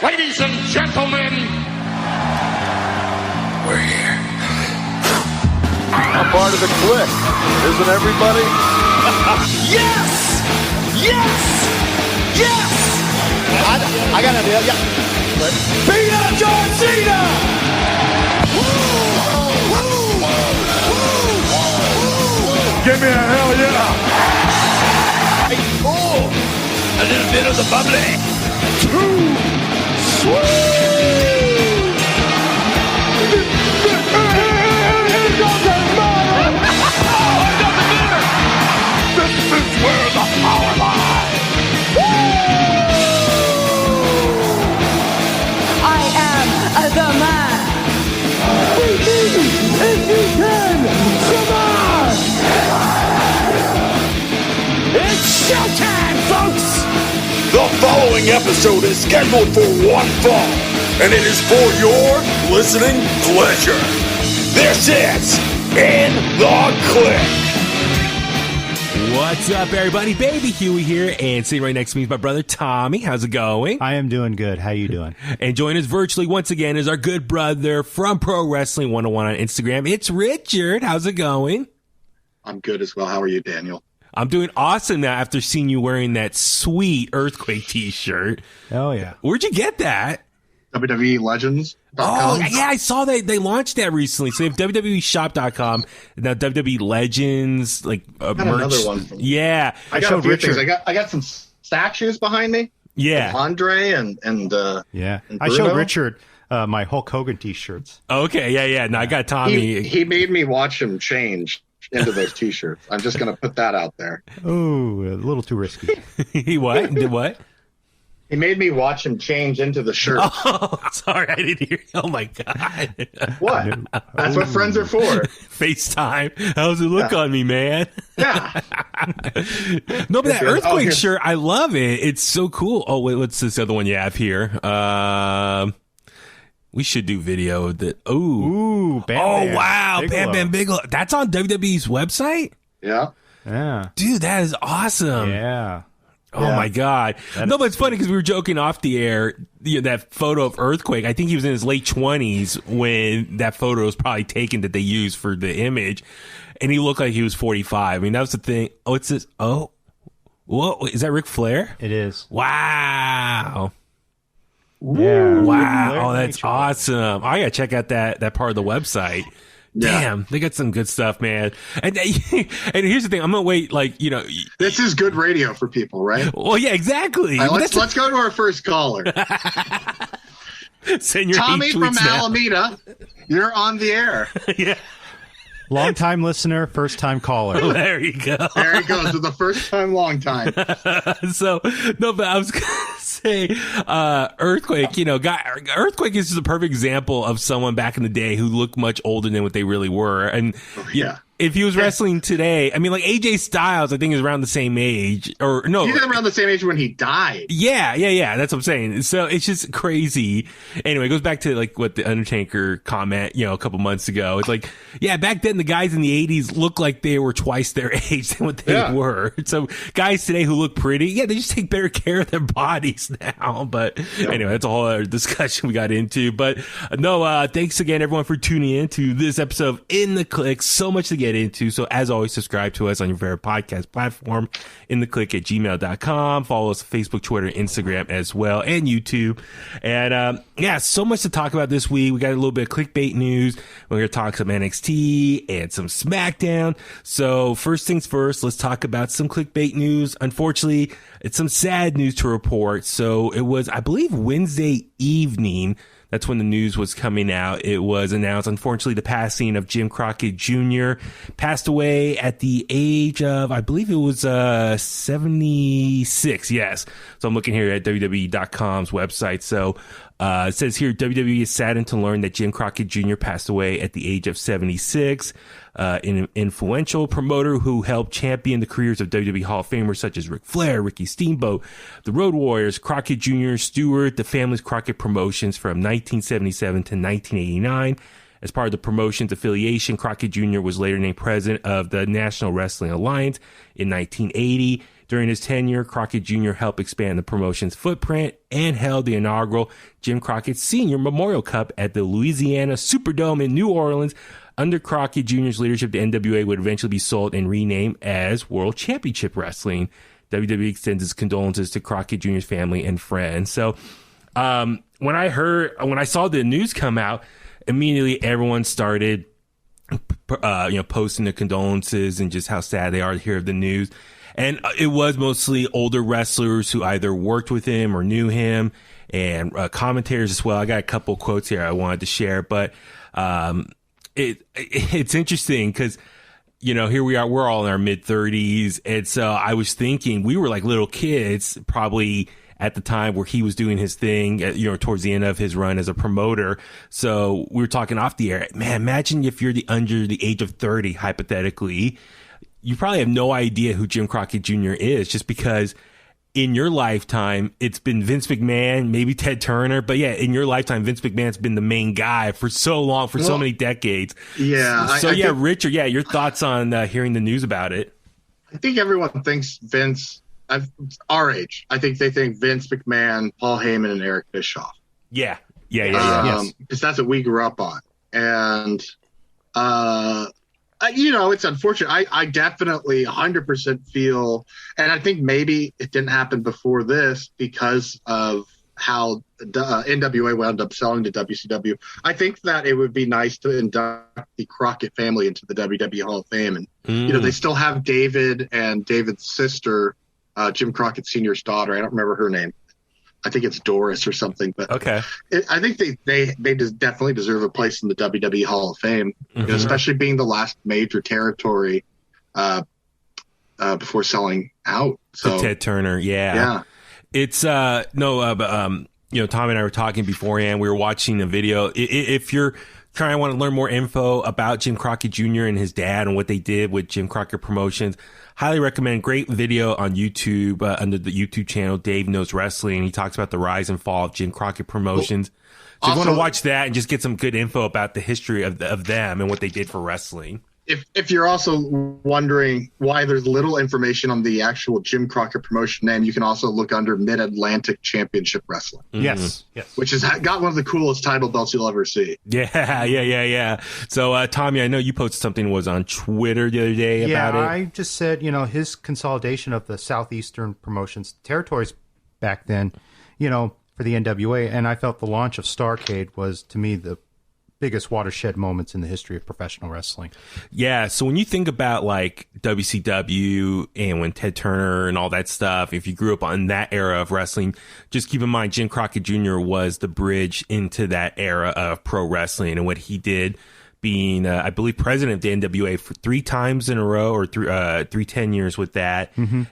Ladies and gentlemen, we're here. I'm part of the Kliq, isn't everybody? Yes! Yes! Yes! I got an idea, yeah. Beat up John Cena! Give me a hell yeah! Oh, a little bit of the bubbly. Too sweet! This is where the power lies! I am the man. Beat me if you can! Come on! It's showtime, folks! The following episode is scheduled for one fall, and it is for your listening pleasure. This is In The Kliq. What's up, everybody? Baby Huey here, and sitting right next to me is my brother Tommy. How's it going? I am doing good. How you doing? And joining us virtually once again is our good brother from Pro Wrestling 101 on Instagram. It's Richard. How's it going? I'm good as well. How are you, Daniel? I'm doing awesome now after seeing you wearing that sweet Earthquake t-shirt. Oh, yeah. Where'd you get that? WWE Legends. Oh, yeah, I saw that they launched that recently. So they have WWEshop.com, now WWE Legends, like merch. Another one. Yeah. I got a few things. I got some statues behind me. Yeah. Andre and yeah. And I showed Richard my Hulk Hogan t-shirts. Okay, yeah. No, I got Tommy. He made me watch him change into those t-shirts. I'm just going to put that out there. Oh, a little too risky. He what? Did what? He made me watch him change into the shirt. Oh, sorry, I didn't hear. Oh my god! What? That's what friends are for. FaceTime. How's it look on me, man? Yeah. No, but that Earthquake shirt, I love it. It's so cool. Oh wait, what's this other one you have here? We should do video of that. Ooh, Bam wow, Bigelow. Bam Bam Bigelow. That's on WWE's website. Yeah. Yeah. Dude, that is awesome. Yeah. Oh my god! No, but it's funny because we were joking off the air. That photo of Earthquake. I think he was in his late 20s when that photo was probably taken that they used for the image, and he looked like he was 45. I mean, that was the thing. Oh, it's this. Oh, whoa! Is that Ric Flair? It is. Wow! Yeah. Wow! Oh, that's awesome! I gotta check out that part of the website. Yeah. Damn, they got some good stuff, man. And here's the thing: I'm gonna wait, This is good radio for people, right? Well, yeah, exactly. Let's go to our first caller. Send your Tommy from now. Alameda. You're on the air. Yeah. Long time listener, first time caller. Oh, there you go. There he goes. For the first time, long time. So, no, but I was going to say, Earthquake, Earthquake is just a perfect example of someone back in the day who looked much older than what they really were. And Yeah. if he was wrestling today, I mean, like AJ Styles, I think is around the same age, or no. He's around the same age when he died. Yeah. That's what I'm saying. So it's just crazy. Anyway, it goes back to like what the Undertaker comment, a couple months ago. It's like, yeah, back then the guys in the 80s looked like they were twice their age than what they were. So guys today who look pretty, they just take better care of their bodies now. But anyway, that's a whole other discussion we got into. But no, thanks again, everyone, for tuning in to this episode of In The Kliq. So much to get into. So as always, subscribe to us on your favorite podcast platform, inthekliq@gmail.com. Follow us on Facebook, Twitter, Instagram as well, and YouTube. And so much to talk about this week. We got a little bit of clickbait news. We're going to talk some NXT and some SmackDown. So first things first, let's talk about some clickbait news. Unfortunately, it's some sad news to report. So it was, I believe, Wednesday evening. That's when the news was coming out. It was announced, unfortunately, the passing of Jim Crockett Jr. Passed away at the age of, I believe it was 76. Yes. So I'm looking here at WWE.com's website. So it says here, WWE is saddened to learn that Jim Crockett Jr. passed away at the age of 76. An influential promoter who helped champion the careers of WWE Hall of Famers such as Ric Flair, Ricky Steamboat, the Road Warriors, Crockett Jr., Stewart, the family's Crockett Promotions from 1977 to 1989. As part of the promotion's affiliation, Crockett Jr. was later named president of the National Wrestling Alliance in 1980. During his tenure, Crockett Jr. helped expand the promotion's footprint and held the inaugural Jim Crockett Sr. Memorial Cup at the Louisiana Superdome in New Orleans. Under Crockett Jr.'s leadership, the NWA would eventually be sold and renamed as World Championship Wrestling. WWE extends its condolences to Crockett Jr.'s family and friends. So when I saw the news come out, immediately everyone started posting their condolences and just how sad they are to hear the news. And it was mostly older wrestlers who either worked with him or knew him, and commentators as well. I got a couple quotes here I wanted to share, but it's interesting because, here we are, we're all in our mid-30s. And so I was thinking we were like little kids probably at the time where he was doing his thing, towards the end of his run as a promoter. So we were talking off the air. Man, imagine if you're under the age of 30, hypothetically, you probably have no idea who Jim Crockett Jr. is, just because in your lifetime, it's been Vince McMahon, maybe Ted Turner. But yeah, in your lifetime, Vince McMahon's been the main guy for so long, for so many decades. Yeah. So Richard, your thoughts on hearing the news about it? I think everyone thinks Vince, our age, I think they think Vince McMahon, Paul Heyman, and Eric Bischoff. Yeah. Because that's what we grew up on. And, it's unfortunate. I definitely 100% feel, and I think maybe it didn't happen before this because of how NWA wound up selling to WCW. I think that it would be nice to induct the Crockett family into the WWE Hall of Fame. And, they still have David and David's sister, Jim Crockett Sr.'s daughter. I don't remember her name. I think it's Doris or something. But okay. I think they just definitely deserve a place in the WWE Hall of Fame, especially being the last major territory before selling out. So Ted Turner, yeah. It's Tom and I were talking beforehand. We were watching a video. If you're trying to want to learn more info about Jim Crockett Jr. and his dad and what they did with Jim Crockett Promotions, highly recommend. Great video on YouTube under the YouTube channel Dave Knows Wrestling. He talks about the rise and fall of Jim Crockett Promotions. So if you want to watch that and just get some good info about the history of them and what they did for wrestling. If you're also wondering why there's little information on the actual Jim Crockett promotion name, you can also look under Mid-Atlantic Championship Wrestling. Yes. Which has got one of the coolest title belts you'll ever see. Yeah. So, Tommy, I know you posted something was on Twitter the other day about it. Yeah, I just said, his consolidation of the Southeastern promotions territories back then, for the NWA, and I felt the launch of Starrcade was, to me, the biggest watershed moments in the history of professional wrestling. Yeah, so when you think about like WCW and when Ted Turner and all that stuff, if you grew up on that era of wrestling, just keep in mind Jim Crockett Jr. was the bridge into that era of pro wrestling, and what he did, being, I believe, president of the NWA for 3 times in a row, or 3 tenures with that. And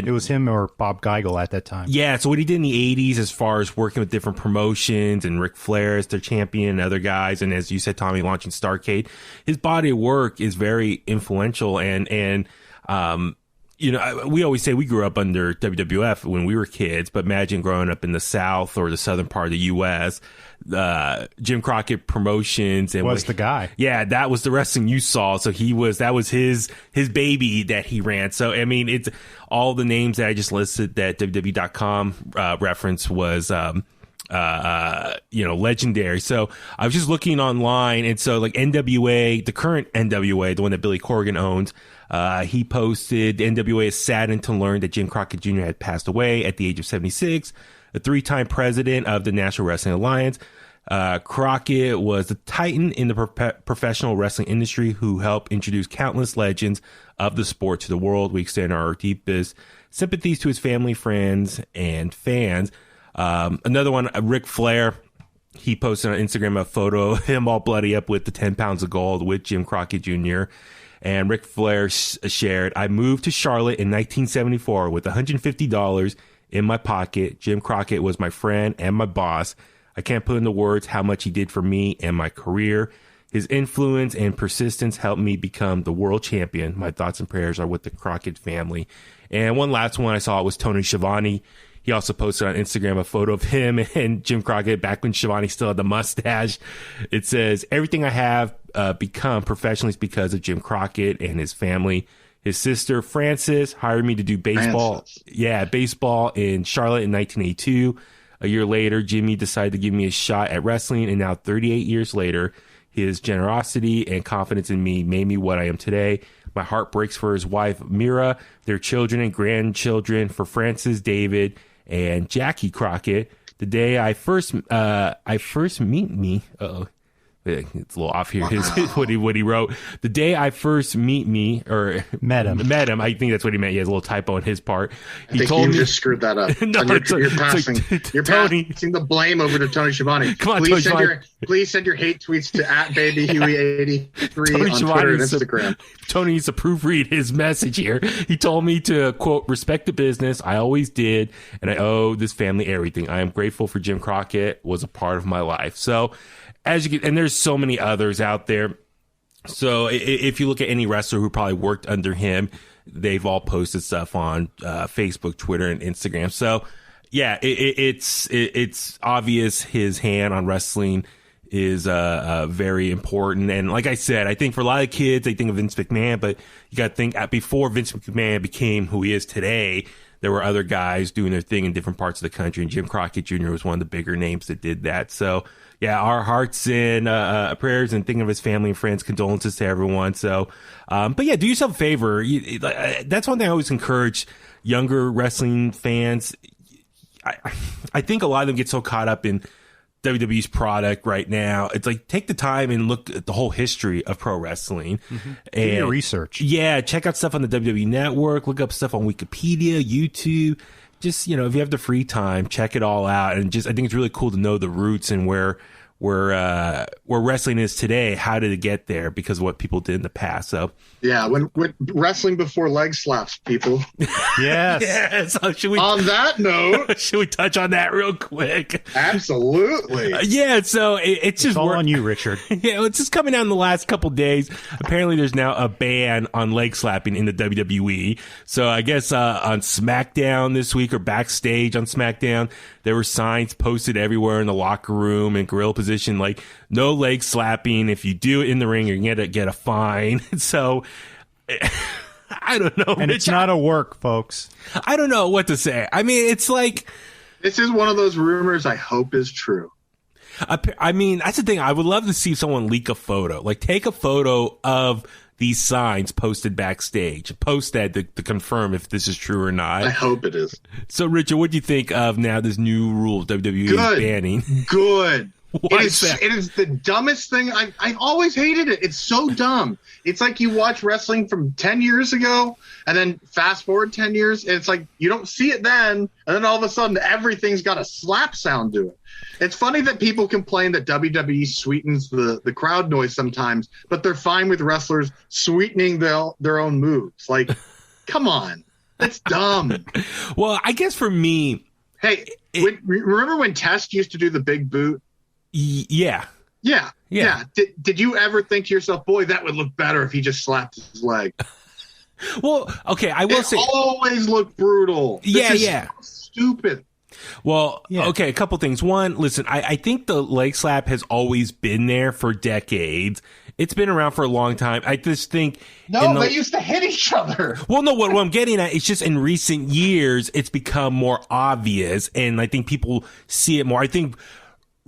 it was him or Bob Geigel at that time. Yeah, so what he did in the 80s as far as working with different promotions and Ric Flair as their champion and other guys, and as you said, Tommy, launching Starrcade, his body of work is very influential. And we always say we grew up under WWF when we were kids, but imagine growing up in the South or the southern part of the U.S., Jim Crockett Promotions and was the guy. Yeah, that was the wrestling you saw. So that was his baby that he ran. So I mean, it's all the names that I just listed that WWE.com reference was legendary. So I was just looking online, and so like NWA, the current NWA, the one that Billy Corgan owns, he posted, NWA is saddened to learn that Jim Crockett Jr. had passed away at the age of 76, a 3-time president of the National Wrestling Alliance. Crockett was the titan in the professional wrestling industry who helped introduce countless legends of the sport to the world. We extend our deepest sympathies to his family, friends, and fans. Another one, Ric Flair, he posted on Instagram a photo of him all bloody up with the 10 pounds of gold with Jim Crockett Jr. And Ric Flair shared, I moved to Charlotte in 1974 with $150 in my pocket. Jim Crockett was my friend and my boss. I can't put into words how much he did for me and my career. His influence and persistence helped me become the world champion. My thoughts and prayers are with the Crockett family. And one last one I saw was Tony Schiavone. He also posted on Instagram a photo of him and Jim Crockett back when Schiavone still had the mustache. It says, everything I have become professionally is because of Jim Crockett and his family. His sister, Frances, hired me to do baseball. Frances. Yeah, baseball in Charlotte in 1982. A year later, Jimmy decided to give me a shot at wrestling, and now 38 years later, his generosity and confidence in me made me what I am today. My heart breaks for his wife, Mira, their children and grandchildren, for Francis, David, and Jackie Crockett. The day I first meet me, it's a little off here. What he wrote. The day I first met him. I think that's what he meant. He has a little typo on his part. He told me just screwed that up. No, you're passing the blame over to Tony Schiavone. Come on, please send your hate tweets to @babyhuey83 on Twitter and Instagram. Tony needs to proofread his message here. He told me to, quote, respect the business. I always did, and I owe this family everything. I am grateful for Jim Crockett was a part of my life. So, as you can, and there's so many others out there. So if you look at any wrestler who probably worked under him, they've all posted stuff on Facebook, Twitter, and Instagram. So yeah, it's obvious his hand on wrestling is very important. And like I said, I think for a lot of kids, they think of Vince McMahon, but you got to think before Vince McMahon became who he is today, there were other guys doing their thing in different parts of the country, and Jim Crockett Jr. was one of the bigger names that did that. So yeah, our hearts and prayers and thinking of his family and friends, condolences to everyone. So, but yeah, do yourself a favor. That's one thing I always encourage younger wrestling fans. I think a lot of them get so caught up in WWE's product right now. It's like, take the time and look at the whole history of pro wrestling. Mm-hmm. And do your research. Yeah, check out stuff on the WWE Network. Look up stuff on Wikipedia, YouTube. Just, if you have the free time, check it all out. And I think it's really cool to know the roots and where wrestling is today. How did it get there? Because of what people did in the past. So yeah, when wrestling before leg slaps, people. Yes. Yeah. So on that note, should we touch on that real quick? Absolutely. Yeah. So it's just all on you, Richard. Yeah, it's just coming out in the last couple days. Apparently, there's now a ban on leg slapping in the WWE. So I guess on SmackDown this week, or backstage on SmackDown, there were signs posted everywhere in the locker room and gorilla position, like no leg slapping. If you do it in the ring, you're gonna get a fine. So I don't know. And it's not a work, folks. I don't know what to say. I mean, it's like, this is one of those rumors I hope is true. I mean, that's the thing. I would love to see someone leak a photo, like take a photo of these signs posted backstage, post that to confirm if this is true or not. I hope it is. So, Richard, what do you think of now this new rule WWE is banning? Good. Why is that? It is the dumbest thing. I've always hated it. It's so dumb. It's like you watch wrestling from 10 years ago and then fast forward 10 years. And it's like you don't see it then. And then all of a sudden everything's got a slap sound to it. It's funny that people complain that WWE sweetens the crowd noise sometimes, but they're fine with wrestlers sweetening their own moves. Like, come on. That's dumb. Well, I guess for me... Hey, remember when Test used to do the big boot? Yeah. Did you ever think to yourself, boy, that would look better if he just slapped his leg? Well, okay, I will say... always looked brutal. This is so stupid. Well, okay, a couple things. One, listen, I think the leg slap has always been there for decades. It's been around for a long time. I just think... they used to hit each other. Well, no, what I'm getting at is just in recent years, it's become more obvious, and I think people see it more. I think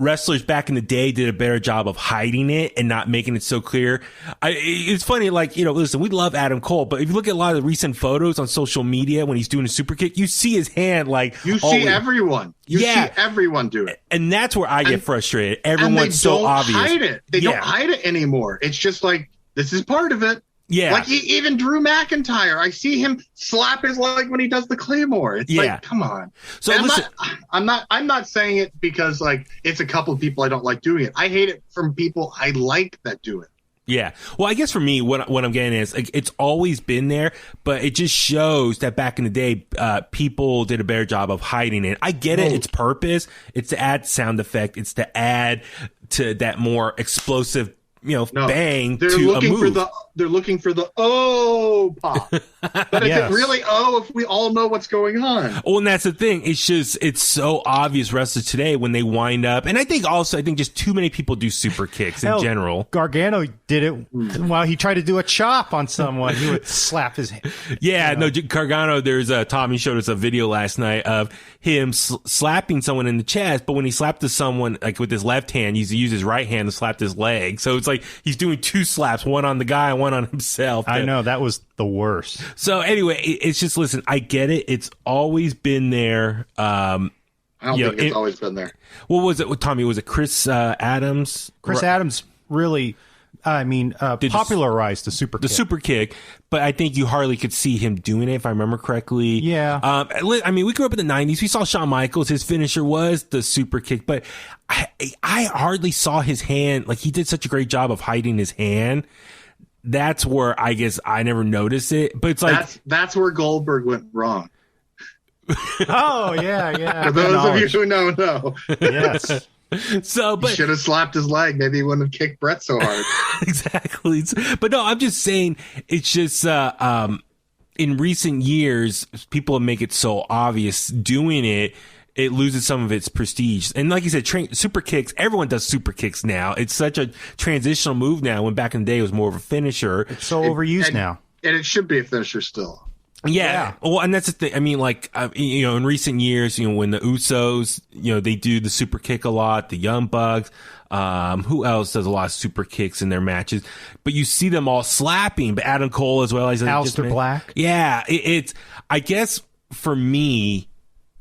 wrestlers back in the day did a better job of hiding it and not making it so clear. It's funny, like, listen, we love Adam Cole, but if you look at a lot of the recent photos on social media when he's doing a super kick, you see his hand, like... You see everyone. You see everyone do it. And that's where I get frustrated. Everyone's so obvious. Hide it. They don't hide it anymore. It's just like, this is part of it. Yeah. Like even Drew McIntyre, I see him slap his leg when he does the Claymore. It's like, come on. So listen, I'm not saying it because like it's a couple of people I don't like doing it. I hate it from people I like that do it. Yeah. Well, I guess for me, what I'm getting is like, it's always been there, but it just shows that back in the day, people did a better job of hiding it. I get it. Its purpose. It's to add sound effect. It's to add to that more explosive, bang they're to looking a move. they're looking for the pop. But is it really if we all know what's going on? Well, and that's the thing. It's so obvious wrestlers today when they wind up. And I think just too many people do super kicks in general. Gargano did it while he tried to do a chop on someone. He would slap his hand. Yeah, no, Gargano, Tommy showed us a video last night of him slapping someone in the chest, but when he slapped to someone like with his left hand, he used his right hand to slap his leg. So it's like he's doing two slaps, one on the guy and one on himself. I know, that was the worst. So anyway, it's just, listen, I get it. It's always been there. I don't think it's always been there. What was it, Tommy? Was it Chris Adams? Chris Adams really, popularized the super kick. The super kick, but I think you hardly could see him doing it, if I remember correctly. Yeah. I mean, we grew up in the 90s. We saw Shawn Michaels. His finisher was the super kick, but I hardly saw his hand. Like, he did such a great job of hiding his hand. That's where I guess I never noticed it. But it's like... That's where Goldberg went wrong. Oh, yeah. For those of you who know. Yes. So, but he should have slapped his leg. Maybe he wouldn't have kicked Brett so hard. Exactly. But no, I'm just saying, it's just in recent years, people make it so obvious doing it. It loses some of its prestige. And like you said, super kicks, everyone does super kicks now. It's such a transitional move now, when back in the day it was more of a finisher. It's so overused now. And it should be a finisher still. Yeah. Well, and that's the thing. I mean, like, in recent years, when the Usos, they do the super kick a lot, the Young Bucks, who else does a lot of super kicks in their matches? But you see them all slapping, but Adam Cole as well. Aleister Black. Yeah. It's, I guess for me,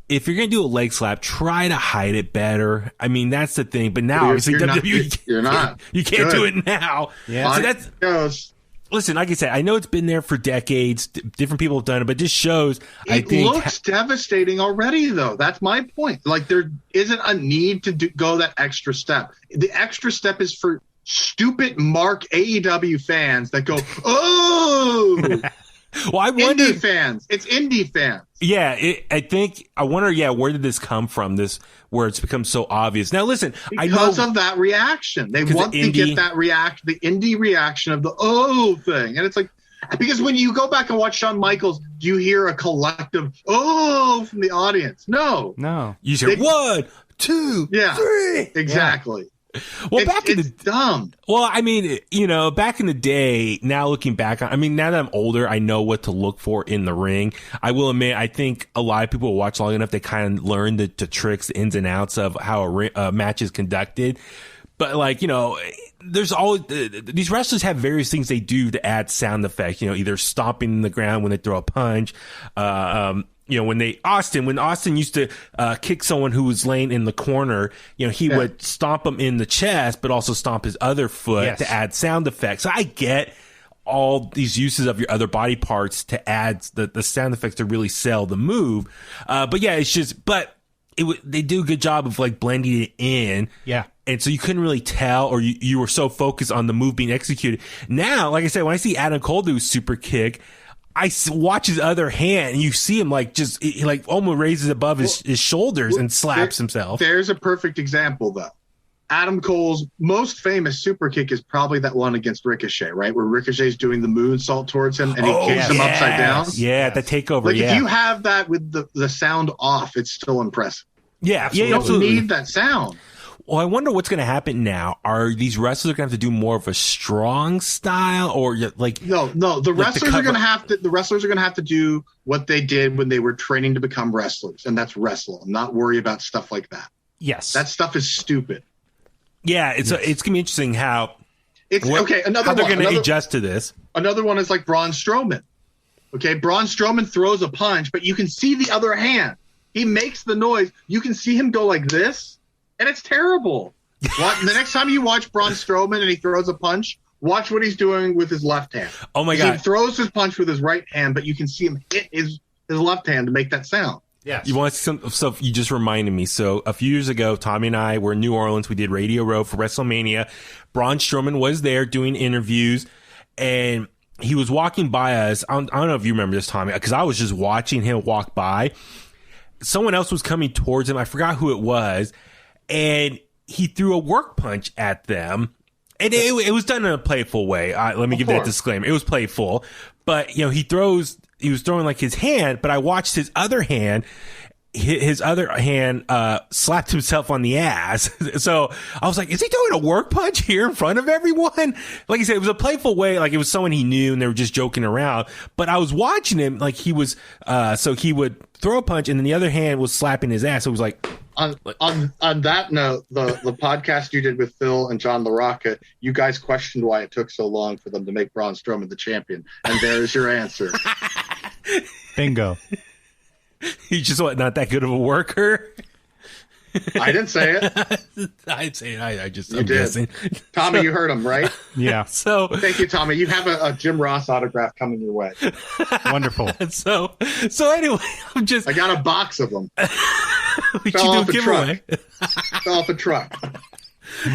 if you're going to do a leg slap, try to hide it better. I mean, that's the thing. But now, obviously, WWE, you can't do it now. Yeah. So that's... Listen, like I said, I know it's been there for decades. Different people have done it, but it just shows. It looks devastating already, though. That's my point. Like, there isn't a need to go that extra step. The extra step is for stupid Mark AEW fans that go, oh! Well, I wonder. Indie fans. It's indie fans. Yeah, I wonder, where did this come from? This, where it's become so obvious. Now, listen, because of that reaction. They want to get that the indie reaction of the thing. And it's like, because when you go back and watch Shawn Michaels, do you hear a collective from the audience? No. You hear 1, 2, 3. Exactly. Yeah. Well, it's dumb. Well, I mean, back in the day, now looking back, I mean, now that I'm older, I know what to look for in the ring. I will admit, I think a lot of people watch long enough, they kind of learn the tricks, the ins and outs of how a match is conducted. But like, there's always, these wrestlers have various things they do to add sound effects, either stomping in the ground when they throw a punch, when Austin used to kick someone who was laying in the corner, he would stomp him in the chest, but also stomp his other foot to add sound effects. So I get all these uses of your other body parts to add the sound effects to really sell the move. But yeah, it's just, they do a good job of like blending it in. Yeah. And so you couldn't really tell, or you were so focused on the move being executed. Now, like I said, when I see Adam Cole do a super kick, I watch his other hand, and you see him he almost raises above his shoulders and slaps himself. There's a perfect example, though. Adam Cole's most famous super kick is probably that one against Ricochet, right? Where Ricochet's doing the moonsault towards him, and he kicks him upside down. Yeah, the takeover. Like, if you have that with the sound off, it's still impressive. Yeah, absolutely. You don't need that sound. Well, I wonder what's going to happen now. Are these wrestlers going to have to do more of a strong style, or like no? The wrestlers are going to have to. The wrestlers are going to have to do what they did when they were training to become wrestlers, and that's wrestle and not worry about stuff like that. Yes, that stuff is stupid. Yeah, it's going to be interesting how okay. How they're going to adjust to this. Another one is like Braun Strowman. Okay, Braun Strowman throws a punch, but you can see the other hand. He makes the noise. You can see him go like this. And it's terrible. The next time you watch Braun Strowman and he throws a punch, watch what he's doing with his left hand. Oh, my God. He throws his punch with his right hand, but you can see him hit his left hand to make that sound. Yes. You want some stuff? You just reminded me. So a few years ago, Tommy and I were in New Orleans. We did Radio Row for WrestleMania. Braun Strowman was there doing interviews, and he was walking by us. I don't know if you remember this, Tommy, because I was just watching him walk by. Someone else was coming towards him. I forgot who it was. And he threw a work punch at them. And it was done in a playful way. Let me give that disclaimer. It was playful, but he was throwing like his hand, but I watched his other hand. His other hand slapped himself on the ass. So I was like, is he doing a work punch here in front of everyone? Like I said, it was a playful way. Like it was someone he knew and they were just joking around. But I was watching him like he was, so he would throw a punch and then the other hand was slapping his ass. So it was like, on that note, the podcast you did with Phil and John LaRocca, you guys questioned why it took so long for them to make Braun Strowman the champion. And there's your answer. Bingo. He's just not that good of a worker. I didn't say it. I didn't say it. I'm did. guessing. Tommy, you heard him, right? Yeah. So thank you, Tommy. You have a Jim Ross autograph coming your way. Wonderful. So anyway, I got a box of them. We should do a giveaway. Fell off a truck.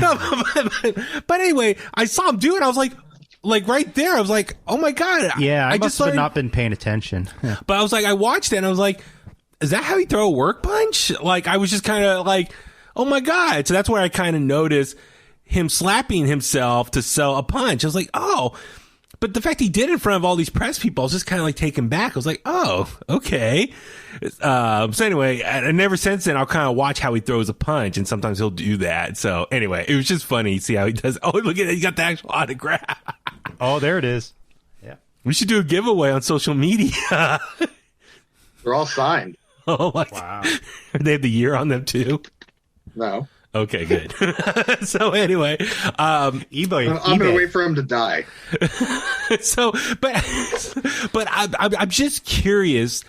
No, but anyway, I saw him do it. I was like right there. I was like, oh my God. Yeah, I must just have not been paying attention. Yeah. But I was like, I watched it and I was like, is that how you throw a work punch? Like, I was just kind of like, oh my God. So that's where I kind of noticed him slapping himself to sell a punch. I was like, oh, but the fact he did it in front of all these press people, I was just kind of like taken back. I was like, oh, okay. So anyway, and ever since then, I'll kind of watch how he throws a punch, and sometimes he'll do that. So anyway, it was just funny to see how he does. Oh, look at it. He got the actual autograph. Oh, there it is. Yeah. We should do a giveaway on social media. They're all signed. Oh, my Wow. They have the year on them too? No. Okay, good. So anyway, eBay. I'm going to wait for him to die. So, but I'm just curious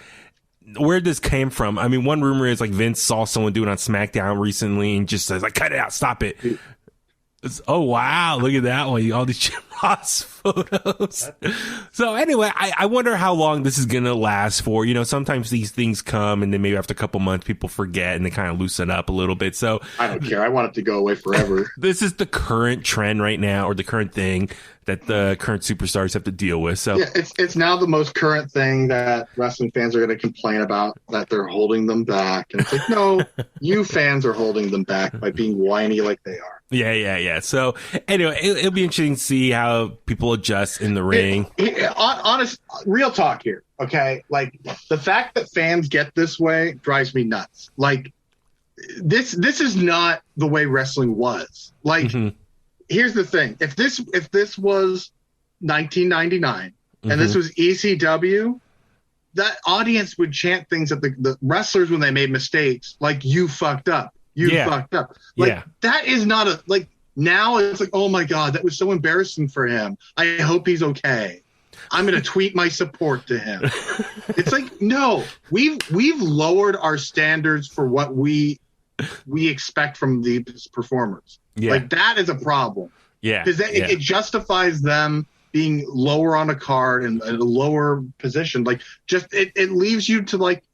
where this came from. I mean, one rumor is like Vince saw someone do it on SmackDown recently and just says like, cut it out, stop it. Oh wow, look at that one! All these Jim Ross photos. So anyway, I wonder how long this is gonna last for. Sometimes these things come and then maybe after a couple months people forget and they kind of loosen up a little bit. So I don't care. I want it to go away forever. This is the current trend right now, or the current thing that the current superstars have to deal with. So yeah, it's now the most current thing that wrestling fans are going to complain about, that they're holding them back. And it's like, no, you fans are holding them back by being whiny like they are. Yeah. So anyway, it'll be interesting to see how people adjust in the ring. Honest, real talk here. Okay. Like the fact that fans get this way drives me nuts. Like this is not the way wrestling was. Like, here's the thing. If this was 1999 and this was ECW, that audience would chant things at the wrestlers when they made mistakes, like, you fucked up. You fucked up. Like, that is not like, now it's like, oh my God, that was so embarrassing for him. I hope he's okay. I'm going to tweet my support to him. It's like, no, we've lowered our standards for what we expect from these performers. Yeah. Like, that is a problem. Yeah. Because it justifies them being lower on a card and a lower position. Like, just it leaves you to like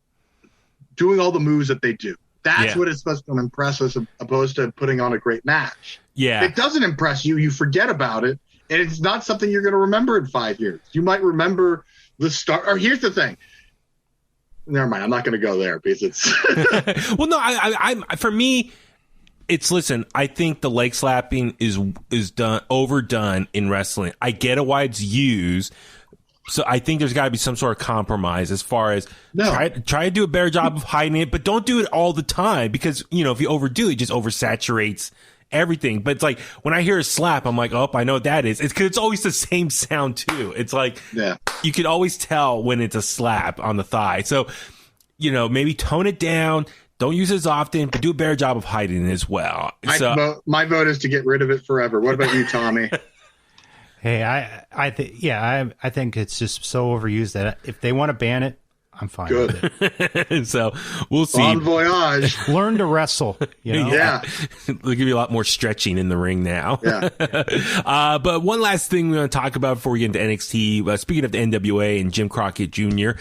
doing all the moves that they do. That's what it's supposed to impress us, opposed to putting on a great match. Yeah. If it doesn't impress you, you forget about it, and it's not something you're going to remember in 5 years. You might remember the start. Or here's the thing. Never mind. I'm not going to go there because it's. Well, no. I'm for me. Listen. I think the leg slapping is overdone in wrestling. I get it why it's used. So I think there's got to be some sort of compromise as far as try to do a better job of hiding it, but don't do it all the time, because if you overdo it, it just oversaturates everything. But it's like when I hear a slap, I'm like, oh, I know what that is. It's because it's always the same sound too. It's like you can always tell when it's a slap on the thigh. So maybe tone it down. Don't use it as often, but do a better job of hiding it as well. My vote is to get rid of it forever. What about you, Tommy? Hey, I think it's just so overused that if they want to ban it, I'm fine with it. So we'll see. Bon voyage. Learn to wrestle. Yeah. They'll give you a lot more stretching in the ring now. Yeah. But one last thing we want to talk about before we get into NXT. Speaking of the NWA and Jim Crockett Jr.,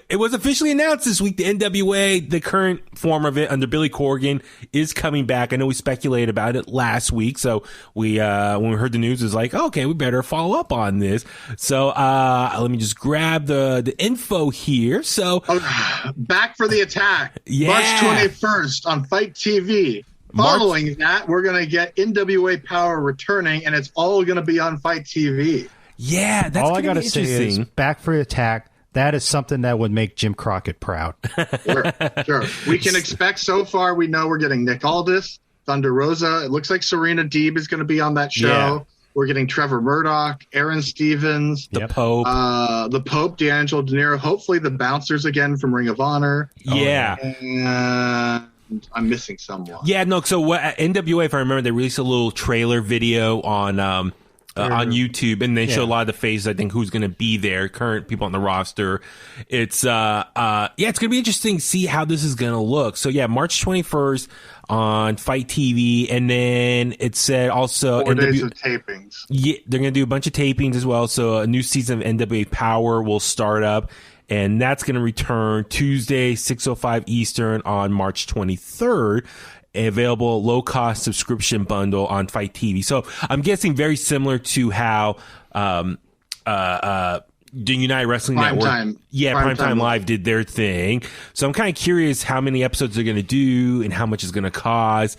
it was officially announced this week the NWA, the current form of it under Billy Corgan, is coming back. I know we speculated about it last week, so we when we heard the news, it was like, okay, we better follow up on this. So let me just grab the info here. So Back for the Attack, yeah. March 21st on Fight TV. Following that, we're going to get NWA Power returning, and it's all going to be on Fight TV. Yeah, that's all I got to say is back for attack. That is something that would make Jim Crockett proud. Sure. We can expect, so far, we know we're getting Nick Aldis, Thunder Rosa. It looks like Serena Deeb is going to be on that show. Yeah. We're getting Trevor Murdoch, Aaron Stevens, the Pope, D'Angelo De Niro. Hopefully, the Bouncers again from Ring of Honor. Yeah. And I'm missing someone. Yeah, no. So NWA, if I remember, they released a little trailer video on YouTube, and they show a lot of the faces. I think who's going to be there, current people on the roster. It's it's going to be interesting to see how this is going to look. So yeah, March 21st on Fight TV, and then it said also 4 days of tapings. Yeah, they're going to do a bunch of tapings as well. So a new season of NWA Power will start up, and that's going to return Tuesday, 6:05 Eastern on March 23rd. Available low-cost subscription bundle on Fight TV. So I'm guessing very similar to how the United Wrestling Network, Primetime Live did their thing. So I'm kind of curious how many episodes they're going to do and how much it's going to cost.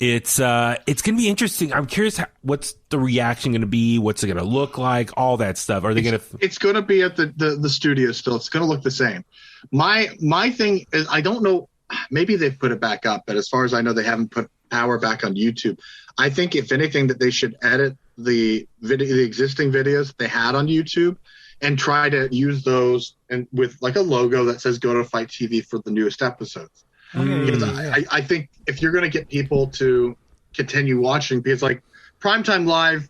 It's going to be interesting. I'm curious what's the reaction going to be, what's it going to look like, all that stuff. Are they going to? It's going to be at the studio still. It's going to look the same. My thing is, I don't know. Maybe they've put it back up, but as far as I know, they haven't put Power back on YouTube. I think if anything, that they should edit the existing videos that they had on YouTube and try to use those and with like a logo that says "Go to Fight TV" for the newest episodes. Because I think if you're going to get people to continue watching, because like Primetime Live,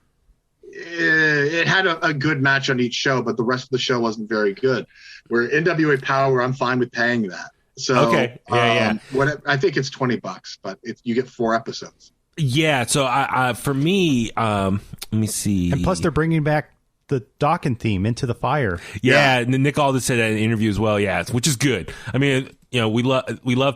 it had a good match on each show, but the rest of the show wasn't very good. Where NWA Power, I'm fine with paying that. So okay, I think it's $20, but you get 4 episodes. Yeah. So I for me, let me see. And plus, they're bringing back the Dawkins theme, Into the Fire. Yeah, and Nick Aldis said that in an interview as well. Yeah, which is good. I mean, we love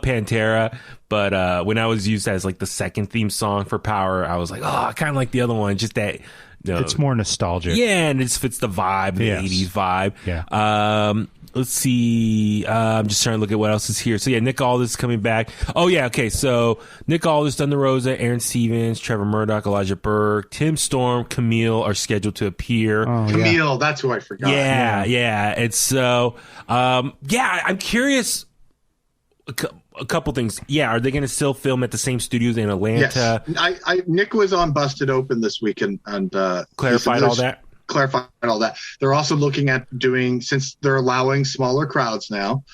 Pantera, but when I was used as like the second theme song for Power, I was like, oh, I kind of like the other one. Just that. It's more nostalgic. Yeah, and it just fits the vibe, the 80s vibe. Yeah. Let's see. I'm just trying to look at what else is here. So yeah, Nick Aldis is coming back. Oh yeah, okay. So Nick Aldis, Thunder Rosa, Aaron Stevens, Trevor Murdoch, Elijah Burke, Tim Storm, Camille are scheduled to appear. Oh, Camille, that's who I forgot. Yeah. And so, I'm curious. A couple things. Yeah, are they going to still film at the same studios in Atlanta? Yes. Nick was on Busted Open this week and clarified all that. They're also looking at doing, since they're allowing smaller crowds now,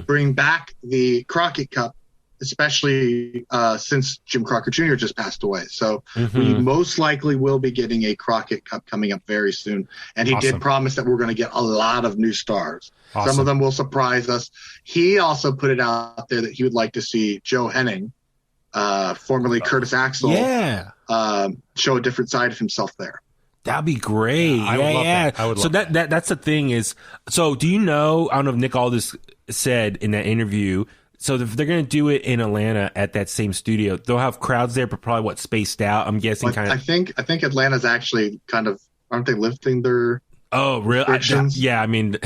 bring back the Crockett Cup, especially since Jim Crockett Jr. just passed away. So we most likely will be getting a Crockett Cup coming up very soon. And he did promise that we're going to get a lot of new stars. Awesome. Some of them will surprise us. He also put it out there that he would like to see Joe Henning, formerly Curtis Axel, show a different side of himself there. That'd be great. I would love that. I would love that. That's the thing is, so do you know, I don't know if Nick Aldis said in that interview, so if they're going to do it in Atlanta at that same studio, they'll have crowds there, but probably spaced out, I'm guessing. I think Atlanta's actually kind of, aren't they lifting their... Oh, really? I mean,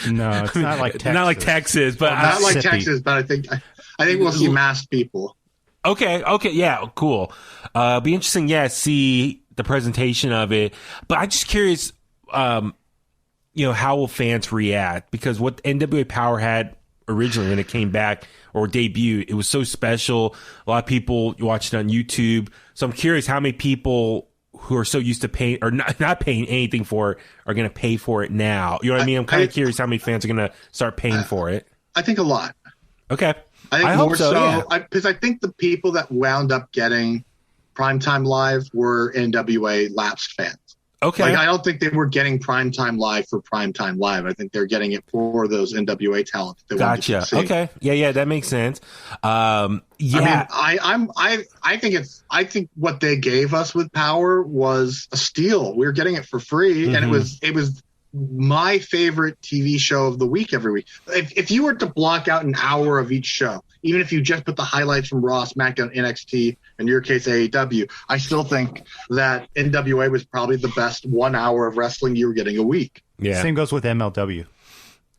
no, it's not like Texas. Not like Texas, but not like Texas. But I think we'll see masked people. Okay, yeah, cool. Be interesting, see the presentation of it. But I'm just curious, how will fans react? Because what NWA Power had originally when it came back or debuted, it was so special. A lot of people watched it on YouTube. So I'm curious how many people who are so used to paying or not paying anything for it are going to pay for it now. You know what I mean? I'm kind of curious how many fans are going to start paying for it. I think a lot. Okay. I think more so because I think the people that wound up getting Primetime Live were NWA lapsed fans. Okay. Like, I don't think they were getting Primetime Live for Primetime Live. I think they're getting it for those NWA talent. Gotcha. Okay. Yeah, that makes sense. I think what they gave us with Power was a steal. We were getting it for free, and it was my favorite TV show of the week every week. If you were to block out an hour of each show, even if you just put the highlights from Raw, SmackDown, NXT, in your case AEW, I still think that NWA was probably the best 1 hour of wrestling you were getting a week. Yeah. Same goes with MLW.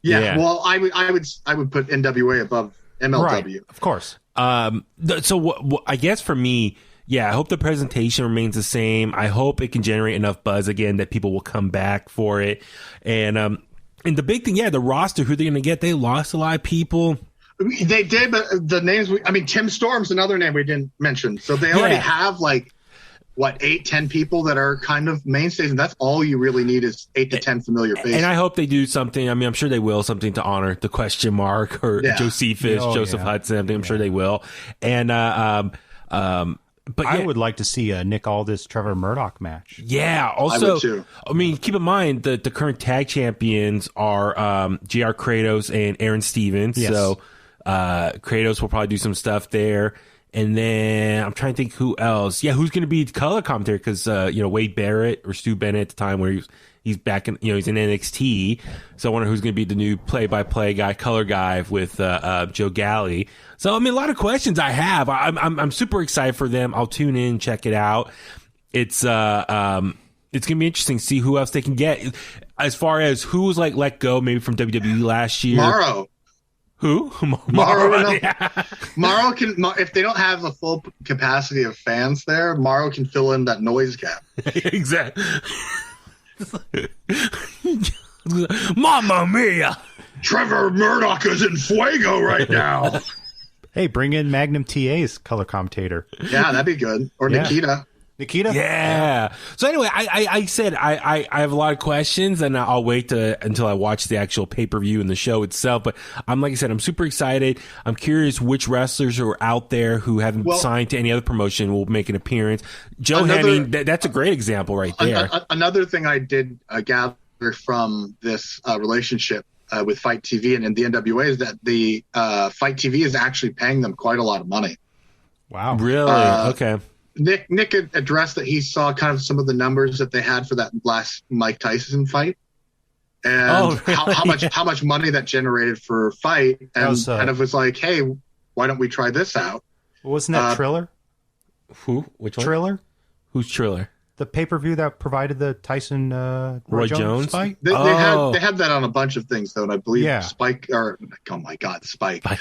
Yeah. Well, I would put NWA above MLW. Right. Of course. So I guess for me, yeah, I hope the presentation remains the same. I hope it can generate enough buzz again that people will come back for it. And the big thing, yeah, the roster, who they're going to get, they lost a lot of people. They did, but the names, Tim Storm's another name we didn't mention. So they already have 8, 10 people that are kind of mainstays, and that's all you really need is 8 to 10 familiar faces. And I hope they do something. I mean, I'm sure they will, something to honor the question mark or Josephus, Joseph Hudson. I'm sure they will. And, but I would like to see a Nick Aldis Trevor Murdoch match. Yeah. I would Also, too. I mean, keep in mind that the current tag champions are JR Kratos and Aaron Stevens. Yes. So Kratos will probably do some stuff there. And then I'm trying to think who else. Yeah, who's going to be the color commentator? Because Wade Barrett or Stu Bennett at the time where he's back in he's in NXT. So I wonder who's going to be the new play-by-play guy, color guy with Joe Galley. So I mean, a lot of questions I have. I'm super excited for them. I'll tune in, check it out. It's going to be interesting to see who else they can get. As far as who was let go, maybe from WWE last year. Morrow. Who? Morrow. Morrow can, if they don't have a full capacity of fans there, Morrow can fill in that noise gap. Exactly. Mamma mia! Trevor Murdoch is in fuego right now. Hey, bring in Magnum TA's color commentator. Yeah, that'd be good. Or Nikita. Yeah. So anyway, I said I have a lot of questions, and I'll wait until I watch the actual pay-per-view and the show itself. But like I said, I'm super excited. I'm curious which wrestlers are out there who haven't signed to any other promotion will make an appearance. Joe Henning, that's a great example right there. Another thing I did gather from this relationship with Fight TV and the NWA is that the Fight TV is actually paying them quite a lot of money. Wow. Really? Okay. Nick had addressed that he saw kind of some of the numbers that they had for that last Mike Tyson fight, and how much money that generated for Fight, and kind of was like, hey, why don't we try this out? Wasn't that Triller? Who? Which one? Triller? Who's Triller? The pay-per-view that provided the Tyson Roy Jones fight? They had that on a bunch of things, though, and I believe Spike. Fight.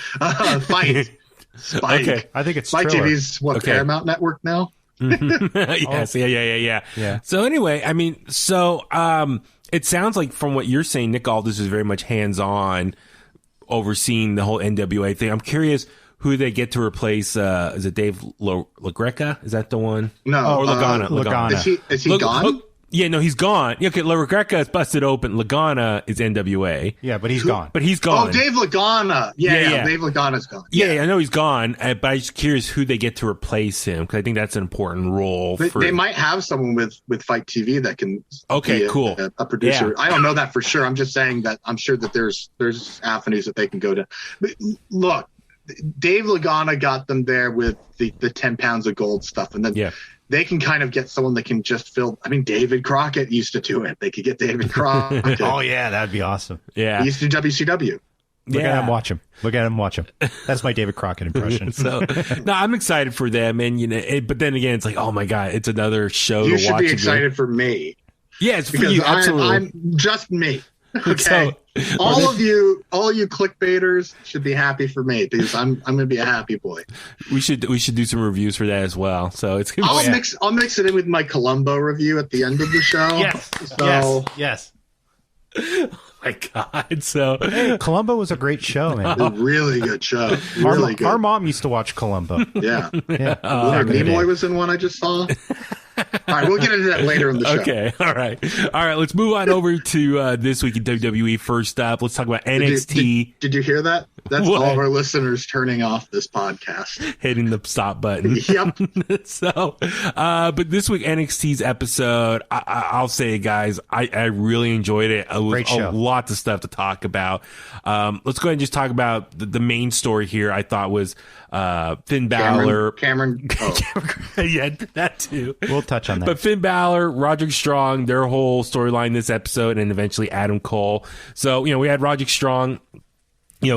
Spike. Okay. I think it's Spike Triller. TV's Paramount Network now. Yes, yeah. So anyway, I mean, it sounds like from what you're saying, Nick Aldis is very much hands-on, overseeing the whole NWA thing. I'm curious who they get to replace. Is it Dave LaGreca? Is that the one? No, or Lagana. Is he gone? Yeah, no, he's gone. Okay, LaGreca is busted open. Lagana is NWA. Yeah, but he's gone. But he's gone. Oh, Dave Lagana. Yeah. Dave Lagana's gone. Yeah, I know he's gone, but I'm just curious who they get to replace him, because I think that's an important role. They might have someone with Fight TV that can be cool. a producer. Yeah. I don't know that for sure. I'm just saying that I'm sure that there's avenues that they can go to. But look, Dave Lagana got them there with the 10 pounds of gold stuff, and then they can kind of get someone that can just fill. I mean, David Crockett used to do it. They could get David Crockett. Oh yeah, that'd be awesome. Yeah, he used to do WCW. Look at him, watch him. Look at him, watch him. That's my David Crockett impression. So, no, I'm excited for them, and but then again, it's like, oh my god, it's another show to watch. You should be excited for me. Yeah, it's for you. Absolutely, I'm just me. Okay. All of you clickbaiters should be happy for me, because I'm going to be a happy boy. We should do some reviews for that as well. So it's gonna I'll mix it in with my Columbo review at the end of the show. Yes. Oh my god! So Columbo was a great show, man. A really good show. Really good. Our mom used to watch Columbo. Yeah. Nimoy was in one I just saw. All right, we'll get into that later in the show. Okay, all right. Let's move on over to this week in WWE. First up, let's talk about NXT. Did you hear that? That's all of our listeners turning off this podcast, hitting the stop button. Yep. So, but this week NXT's episode, I'll say, guys, I really enjoyed it. It was great show. Lots of stuff to talk about. Let's go ahead and just talk about the main story here. I thought was Finn Balor, Cameron. Yeah, that too. We'll touch on that. But Finn Balor, Roderick Strong, their whole storyline this episode, and eventually Adam Cole. So, we had Roderick Strong,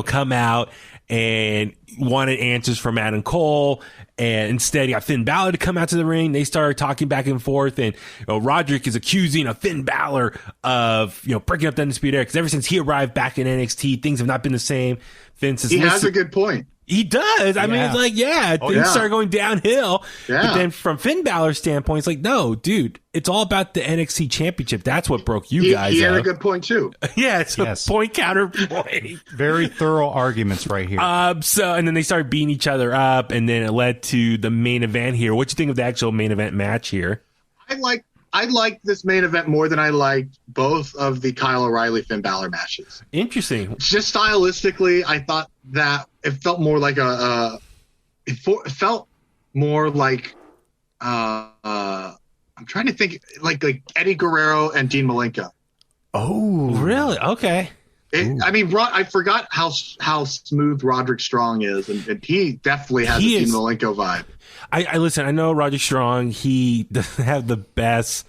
come out and wanted answers from Adam Cole, and instead he got Finn Balor to come out to the ring. They started talking back and forth, and Roderick is accusing of Finn Balor of breaking up the Undisputed Era, because ever since he arrived back in NXT, things have not been the same. Finn says, he has a good point. He does. I mean, it's like, things start going downhill. Yeah. But then from Finn Balor's standpoint, it's like, no, dude, it's all about the NXT championship. That's what broke you guys He had up. a good point, too. Yeah, it's a point counterpoint. Very thorough arguments right here. And then they started beating each other up, and then it led to the main event here. What do you think of the actual main event match here? I like this main event more than I liked both of the Kyle O'Reilly Finn Balor matches. Interesting. Just stylistically, I thought that it felt more like it felt more like I'm trying to think like Eddie Guerrero and Dean Malenko. Oh, really? Okay. I mean, I forgot how smooth Roderick Strong is, and he definitely has a Dean Malenko vibe. I listen. I know Roger Strong. He doesn't have the best,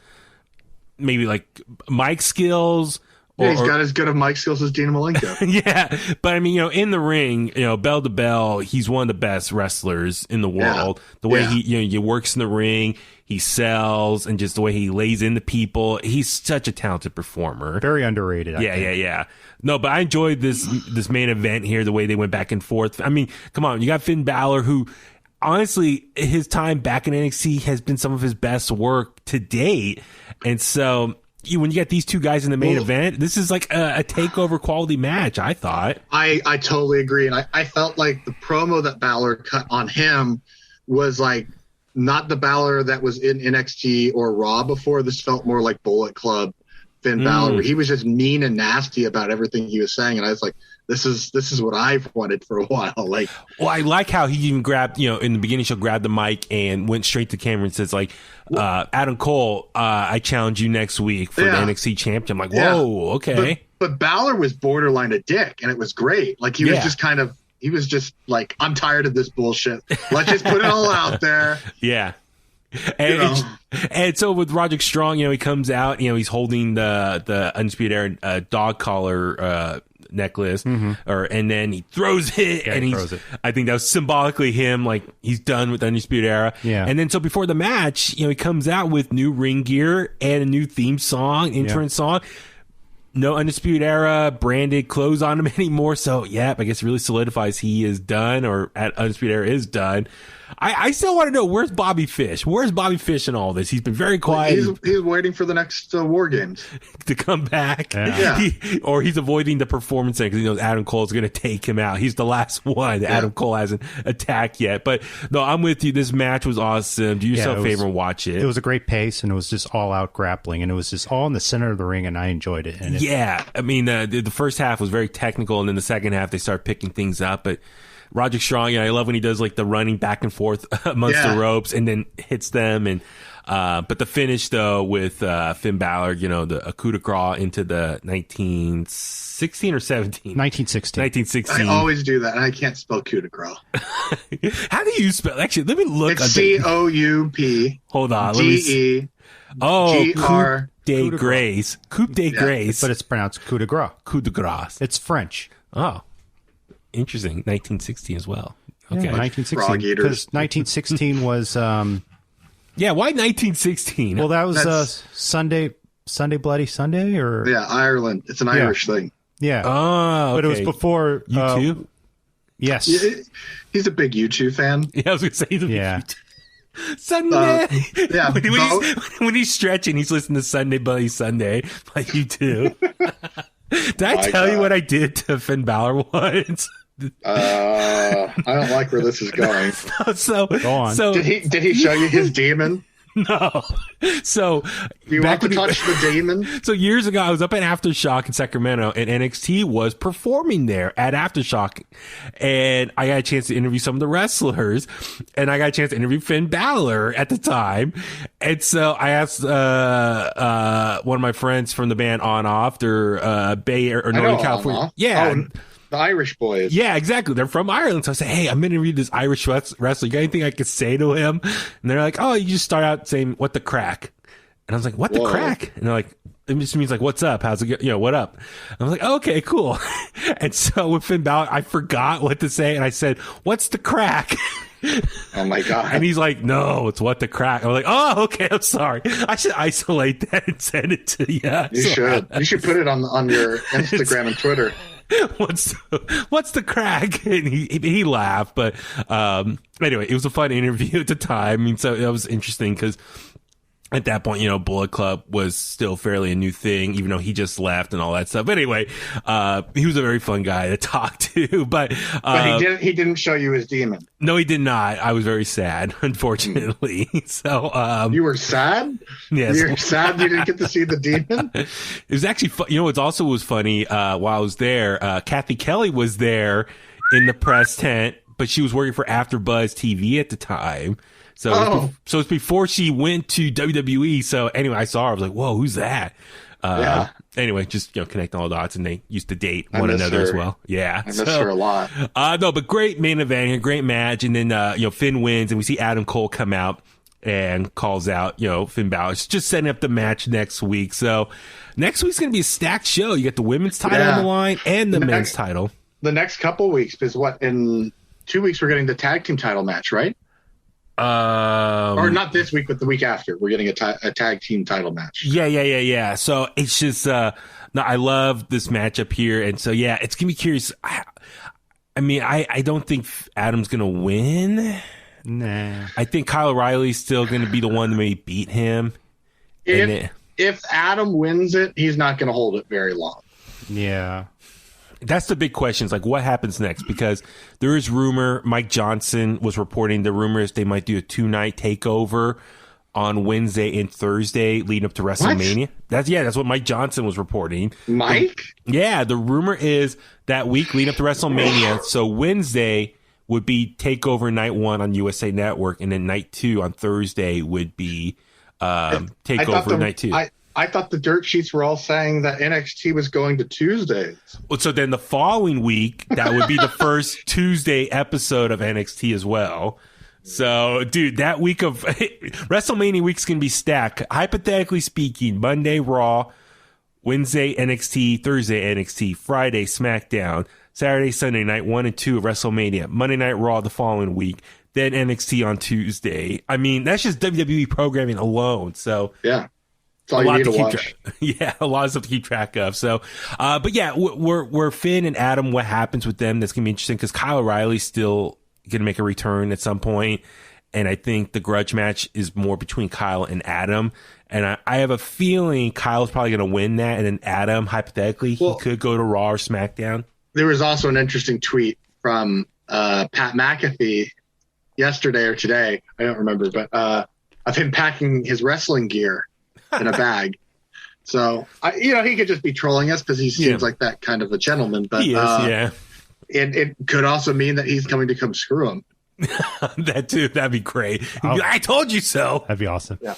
maybe like mic skills. Yeah, he's got as good of mic skills as Dean Malenko. Yeah, but I mean, in the ring, bell to bell, he's one of the best wrestlers in the world. Yeah. The way he works in the ring, he sells, and just the way he lays into people. He's such a talented performer. Very underrated. I think. Yeah. No, but I enjoyed this main event here. The way they went back and forth. I mean, come on, you got Finn Balor, who honestly, his time back in NXT has been some of his best work to date, and so. When you get these two guys in the main event, this is like a takeover quality match, I thought. I totally agree. And I felt like the promo that Balor cut on him was like not the Balor that was in NXT or Raw before. This felt more like Bullet Club Finn Balor, where he was just mean and nasty about everything he was saying. And I was like, this is what I've wanted for a while. Like, well, I like how he even grabbed, in the beginning, she'll grab the mic and went straight to camera and says like, Adam Cole, I challenge you next week for the NXT champion. I'm like, whoa, okay. But Balor was borderline a dick, and it was great. Like he was just like, I'm tired of this bullshit. Let's just put it all out there. Yeah. And so with Roderick Strong, he comes out, he's holding the Undisputed Era dog collar necklace, and then he throws it, I think that was symbolically him, like he's done with Undisputed Era. Yeah. And then so before the match, he comes out with new ring gear and a new theme song, entrance song. No Undisputed Era branded clothes on him anymore. So I guess it really solidifies he is done, or at Undisputed Era is done. I still want to know, where's Bobby Fish? Where's Bobby Fish in all this? He's been very quiet. He's waiting for the next War Games to come back. Yeah. Or he's avoiding the performance center because he knows Adam Cole's going to take him out. He's the last one. Adam Cole hasn't attacked yet. But no, I'm with you. This match was awesome. Do yourself a favor and watch it. It was a great pace, and it was just all out grappling, and it was just all in the center of the ring, and I enjoyed it. And I mean, the first half was very technical, and then the second half they start picking things up. But Roderick Strong, I love when he does like the running back and forth amongst the ropes and then hits them. And but the finish though with Finn Balor, the coup de grace into the 1916 or 17? 1916. 1916. I always do that, and I can't spell coup de grace. How do you spell? Actually, let me look. It's COUP. Hold on. GE. Coup de grace. Coup de grace. But it's pronounced coup de grace. Coup de grace. It's French. Oh. Interesting. 1916 as well. Okay. Yeah, 1916. Because 1916 was... why 1916? Well, that was Sunday Bloody Sunday? Or yeah, Ireland. It's an Irish thing. Yeah. Oh, okay. But it was before... U2? Yes. He's a big U2 fan. Yeah, I was going to say he's a big U2. Sunday. When he's stretching, he's listening to Sunday Bloody Sunday by U2. Did I tell you what I did to Finn Balor once? I don't like where this is going. So go on. So did he show you his demon? No. So you want to touch the demon? So years ago, I was up at Aftershock in Sacramento, and NXT was performing there at Aftershock, and I got a chance to interview some of the wrestlers, and I got a chance to interview Finn Balor at the time, and so I asked one of my friends from the band On Off, they're Bay Area or Northern California, the Irish boys. Yeah, exactly. They're from Ireland. So I said, hey, I'm going to read this Irish wrestler. You got anything I could say to him? And they're like, oh, you just start out saying, what the crack? And I was like, what the crack? And they're like, it just means like, what's up? How's it go? What up? And I was like, okay, cool. And so with Finn Balor, I forgot what to say. And I said, what's the crack? Oh my God. And he's like, no, it's what the crack. I'm like, oh, okay, I'm sorry. I should isolate that and send it to you. You should. You should put it on your Instagram and Twitter. what's the crack? And he laughed, but anyway, it was a fun interview at the time. I mean, so that was interesting because at that point, Bullet Club was still fairly a new thing, even though he just left and all that stuff. But anyway, he was a very fun guy to talk to. But he didn't show you his demon. No, he did not. I was very sad, unfortunately. So you were sad? Yes. You were sad you didn't get to see the demon? It was actually fun. It also was funny while I was there. Kathy Kelly was there in the press tent, but she was working for AfterBuzz TV at the time. So it's before she went to WWE. So anyway, I saw her. I was like, whoa, who's that? Anyway, just, connecting all the dots, and they used to date one another as well. Yeah. I miss her a lot. No, but great main event here, great match. And then, Finn wins, and we see Adam Cole come out and calls out, Finn Balor. It's just setting up the match next week. So next week's going to be a stacked show. You got the women's title on the line and the men's title. The next couple weeks is in 2 weeks, we're getting the tag team title match, right? Or not this week, but the week after, we're getting a tag team title match. Yeah. So it's just, no, I love this matchup here. And so, yeah, it's going to be curious. I don't think Adam's going to win. Nah. I think Kyle O'Reilly's still going to be the one to maybe beat him. If Adam wins it, he's not going to hold it very long. Yeah. That's the big question. Is like, what happens next? Because there is rumor. Mike Johnson was reporting the rumors they might do a 2-night takeover on Wednesday and Thursday leading up to WrestleMania. What? That's what Mike Johnson was reporting. Mike? Yeah, the rumor is that week leading up to WrestleMania. So Wednesday would be takeover night 1 on USA Network, and then night 2 on Thursday would be takeover night 2. I thought the dirt sheets were all saying that NXT was going to Tuesdays. So then the following week, that would be the first Tuesday episode of NXT as well. So, dude, that week of WrestleMania week's going to be stacked. Hypothetically speaking, Monday Raw, Wednesday NXT, Thursday NXT, Friday SmackDown, Saturday, Sunday, night 1 and 2 of WrestleMania, Monday Night Raw the following week, then NXT on Tuesday. I mean, that's just WWE programming alone. So, yeah. A lot to watch. A lot of stuff to keep track of. So, but yeah, we're Finn and Adam. What happens with them? That's gonna be interesting because Kyle O'Reilly's still gonna make a return at some point, and I think the grudge match is more between Kyle and Adam. And I have a feeling Kyle's probably gonna win that, and then Adam, hypothetically, he could go to Raw or SmackDown. There was also an interesting tweet from Pat McAfee yesterday or today, I don't remember, but of him packing his wrestling gear in a bag. So, he could just be trolling us because he seems like that kind of a gentleman. But he is, it could also mean that he's coming to come screw him. That too. That'd be great. I told you so. That'd be awesome. Yeah.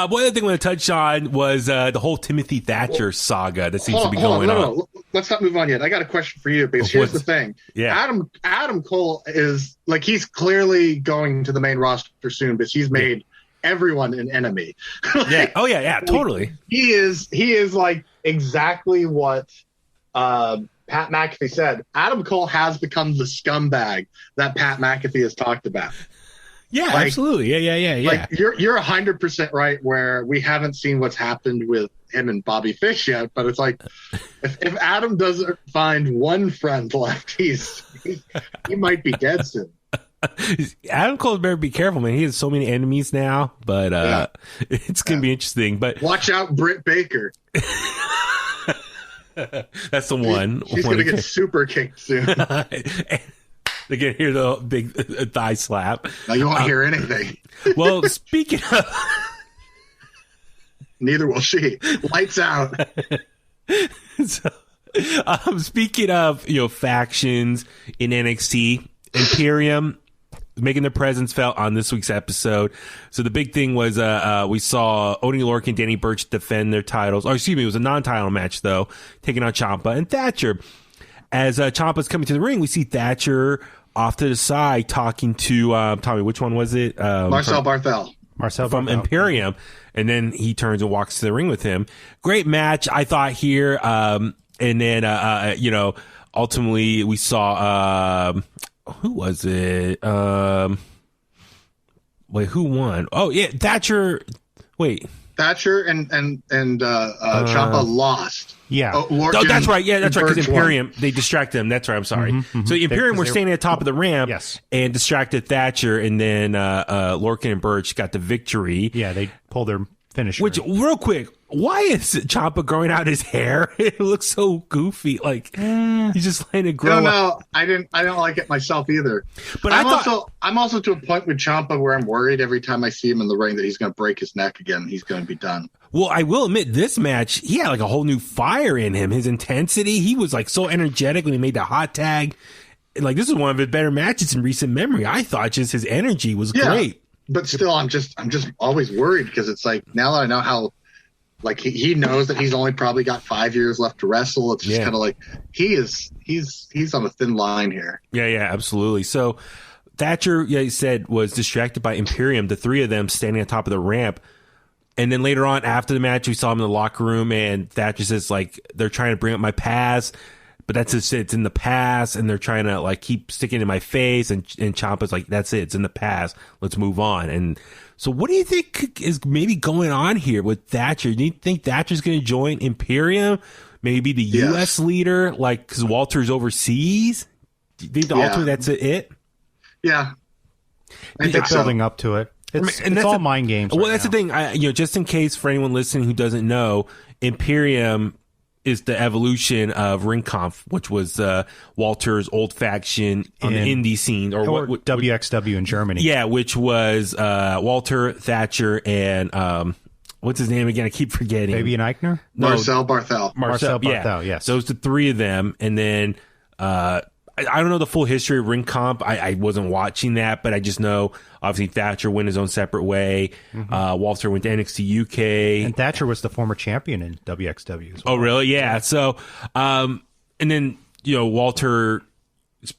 One other thing I want to touch on was the whole Timothy Thatcher saga that seems to be going on. No. Let's not move on yet. I got a question for you because here's the thing. Yeah. Adam Cole is he's clearly going to the main roster soon because he's made everyone an enemy. Totally. He is like exactly what Pat McAfee said. Adam Cole has become the scumbag that Pat McAfee has talked about. Yeah, absolutely. Yeah. Like you're 100% right where we haven't seen what's happened with him and Bobby Fish yet, but it's like if Adam doesn't find one friend left, he might be dead soon. Adam Cole better be careful, man. He has so many enemies now, but it's gonna be interesting. But watch out, Britt Baker. That's the one. She's gonna get super kicked soon. They can hear the big thigh slap. Now you won't hear anything. Well, speaking of, neither will she. Lights out. So, speaking of factions in NXT, Imperium making their presence felt on this week's episode. So the big thing was we saw Oney Lorcan and Danny Burch defend their titles. Or excuse me, it was a non-title match though, taking on Ciampa and Thatcher. As Ciampa's coming to the ring, we see Thatcher off to the side talking to Tommy. Which one was it? Marcel Barthel. From Imperium, and then he turns and walks to the ring with him. Great match, I thought here. And then ultimately we saw who was it? Wait, who won? Oh yeah, Thatcher. Wait, Thatcher and Ciampa lost. Yeah. Oh, that's right. Yeah, that's right. Because Birch Imperium, they distracted them. That's right. I'm sorry. So Imperium were standing at the top of the ramp Yes. and distracted Thatcher, and then Lorcan and Birch got the victory. Yeah, they pulled their finisher. Which, real quick, why is Ciampa growing out his hair? It looks so goofy. Like he's just letting it grow. I don't know. I don't like it myself either. But I'm also to a point with Ciampa where I'm worried every time I see him in the ring that he's going to break his neck again. He's going to be done. Well, I will admit, this match, he had like a whole new fire in him. His intensity, he was like so energetic when he made the hot tag. Like, this is one of his better matches in recent memory. I thought just his energy was great. But still, I'm just always worried because it's like, now that I know how, like, he knows that he's only probably got 5 years left to wrestle. It's just kind of like he's on a thin line here. Yeah, absolutely. So Thatcher, he said, was distracted by Imperium, the three of them standing on top of the ramp. And then later on, after the match, we saw him in the locker room, and Thatcher says, like, they're trying to bring up my past, but that's just it's in the past, and they're trying to, like, keep sticking in my face, and Ciampa's like, that's it, it's in the past, let's move on. And so what do you think is maybe going on here with Thatcher? Do you think Thatcher's going to join Imperium? Maybe the U.S. leader, like, because Walter's overseas? Do you think ultimately that's it? Yeah. I think building up to it. It's all mind games. Well, that's the thing. Just in case for anyone listening who doesn't know, Imperium is the evolution of Ringkampf, which was Walter's old faction on the indie scene, or what WXW in Germany. Yeah, which was Walter, Thatcher, and what's his name again? I keep forgetting. Fabian Eichner? Marcel Barthel. Marcel Barthel, yes. So it's the three of them, and then I don't know the full history of Ringkampf. I wasn't watching that, but I just know obviously Thatcher went his own separate way. Walter went to NXT UK, and Thatcher was the former champion in WXW as well. Oh, really? Yeah. So, and then Walter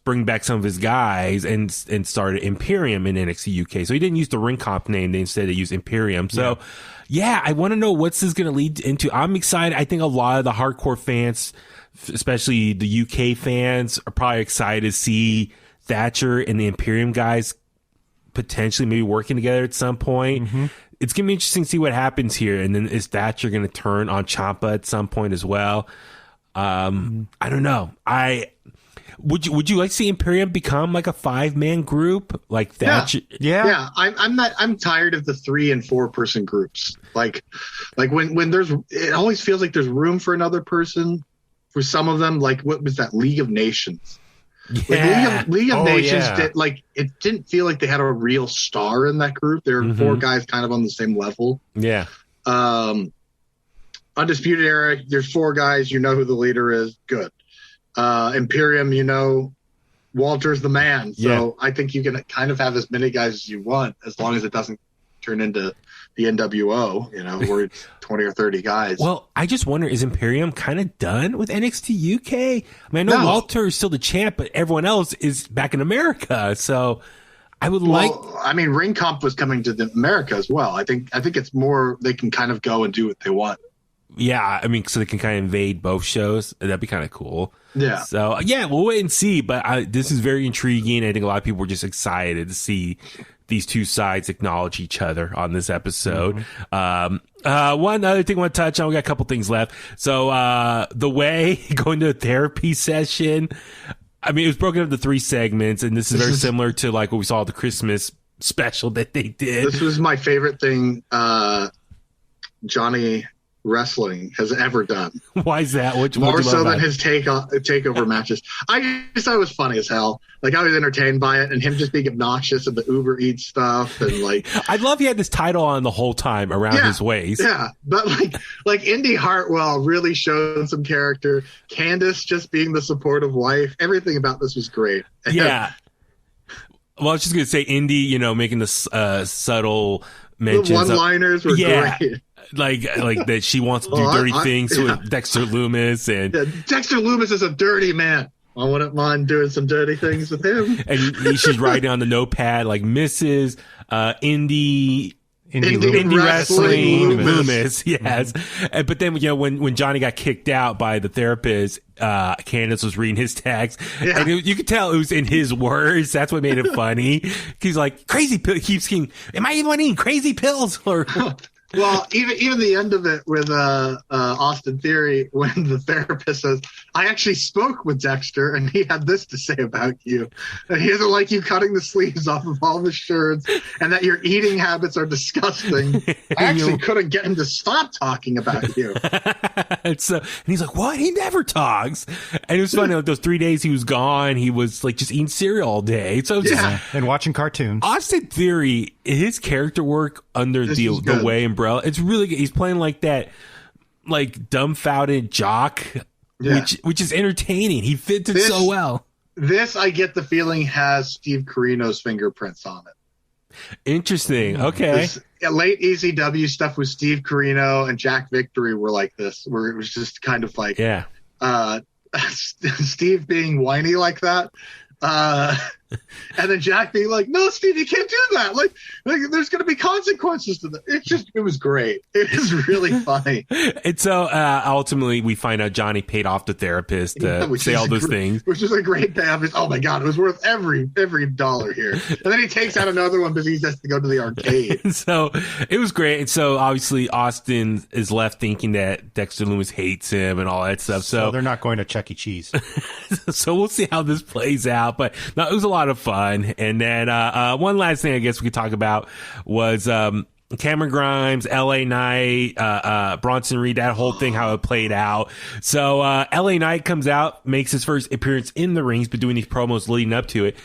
bring back some of his guys and started Imperium in NXT UK. So he didn't use the Ringkampf name; they instead used Imperium. So, yeah, I want to know what's this going to lead into. I'm excited. I think a lot of the hardcore fans, especially the UK fans, are probably excited to see Thatcher and the Imperium guys potentially maybe working together at some point. It's going to be interesting to see what happens here. And then is Thatcher going to turn on Ciampa at some point as well? I don't know. Would you like to see Imperium become like a 5-man group like Thatcher? Yeah. I'm tired of the 3 and 4 person groups. Like when there's, it always feels like there's room for another person. For some of them, like what was that League of Nations? Yeah. League of Nations did, like, it didn't feel like they had a real star in that group. There were 4 guys kind of on the same level. Yeah. Undisputed Era, there's 4 guys. You know who the leader is. Good. Imperium, Walter's the man. So I think you can kind of have as many guys as you want, as long as it doesn't turn into the NWO, where it's 20 or 30 guys. Well, I just wonder, is Imperium kind of done with NXT UK? I mean, I know Walter is still the champ, but everyone else is back in America. So I would I mean, Ringkampf was coming to America as well. I think it's more they can kind of go and do what they want. Yeah, I mean, so they can kind of invade both shows. That'd be kind of cool. Yeah. So, yeah, we'll wait and see. But this is very intriguing. I think a lot of people were just excited to see these two sides acknowledge each other on this episode. One other thing I want to touch on, we got a couple things left. So, the way going to a therapy session, I mean, it was broken up into 3 segments, and this is very similar to like what we saw at the Christmas special that they did. This was my favorite thing Johnny Wrestling has ever done. Why is that? More so than his takeover matches. I just thought it was funny as hell. Like, I was entertained by it, and him just being obnoxious and the Uber Eats stuff, and like I love he had this title on the whole time around his waist. Yeah, but like Indy Hartwell really showed some character. Candace just being the supportive wife. Everything about this was great. Yeah. Well, I was just gonna say Indy, making the subtle mentions. The one-liners were great. Like that she wants to do dirty things with Dexter Lumis, and Dexter Lumis is a dirty man. I wouldn't mind doing some dirty things with him. And she's writing on the notepad like Mrs. Indie Wrestling Loomis. Yes. But then, when Johnny got kicked out by the therapist, Candace was reading his text. Yeah. And you could tell it was in his words. That's what made it funny. He's like, crazy pill. He keeps saying, am I even eating crazy pills? Or Well, even the end of it with Austin Theory, when the therapist says, "I actually spoke with Dexter, and he had this to say about you. And he doesn't like you cutting the sleeves off of all the shirts, and that your eating habits are disgusting. I actually couldn't get him to stop talking about you." And he's like, "What? He never talks." And it was funny. Like those 3 days he was gone, he was like just eating cereal all day. So and watching cartoons. Austin Theory, his character work under the Way umbrella, it's really good. He's playing like that, like dumbfounded jock, which is entertaining. He fits it so well. This, I get the feeling, has Steve Carino's fingerprints on it. Interesting. Okay. This late ECW stuff with Steve Carino and Jack Victory were like this, where it was just kind of like, Steve being whiny like that. And then Jack being like, "No, Steve, you can't do that. Like there's going to be consequences to that." It was great. It was really funny. And so ultimately we find out Johnny paid off the therapist to say all those things. Which is a great payoff. Oh my God, it was worth every dollar here. And then he takes out another one because he has to go to the arcade. So it was great. And so obviously Austin is left thinking that Dexter Lumis hates him and all that stuff. So they're not going to Chuck E. Cheese. So we'll see how this plays out. But no, it was a lot of fun. And then one last thing I guess we could talk about was Cameron Grimes, LA Knight, Bronson Reed, that whole thing, how it played out. So LA Knight comes out, makes his first appearance in the ring. He's been doing these promos leading up to it.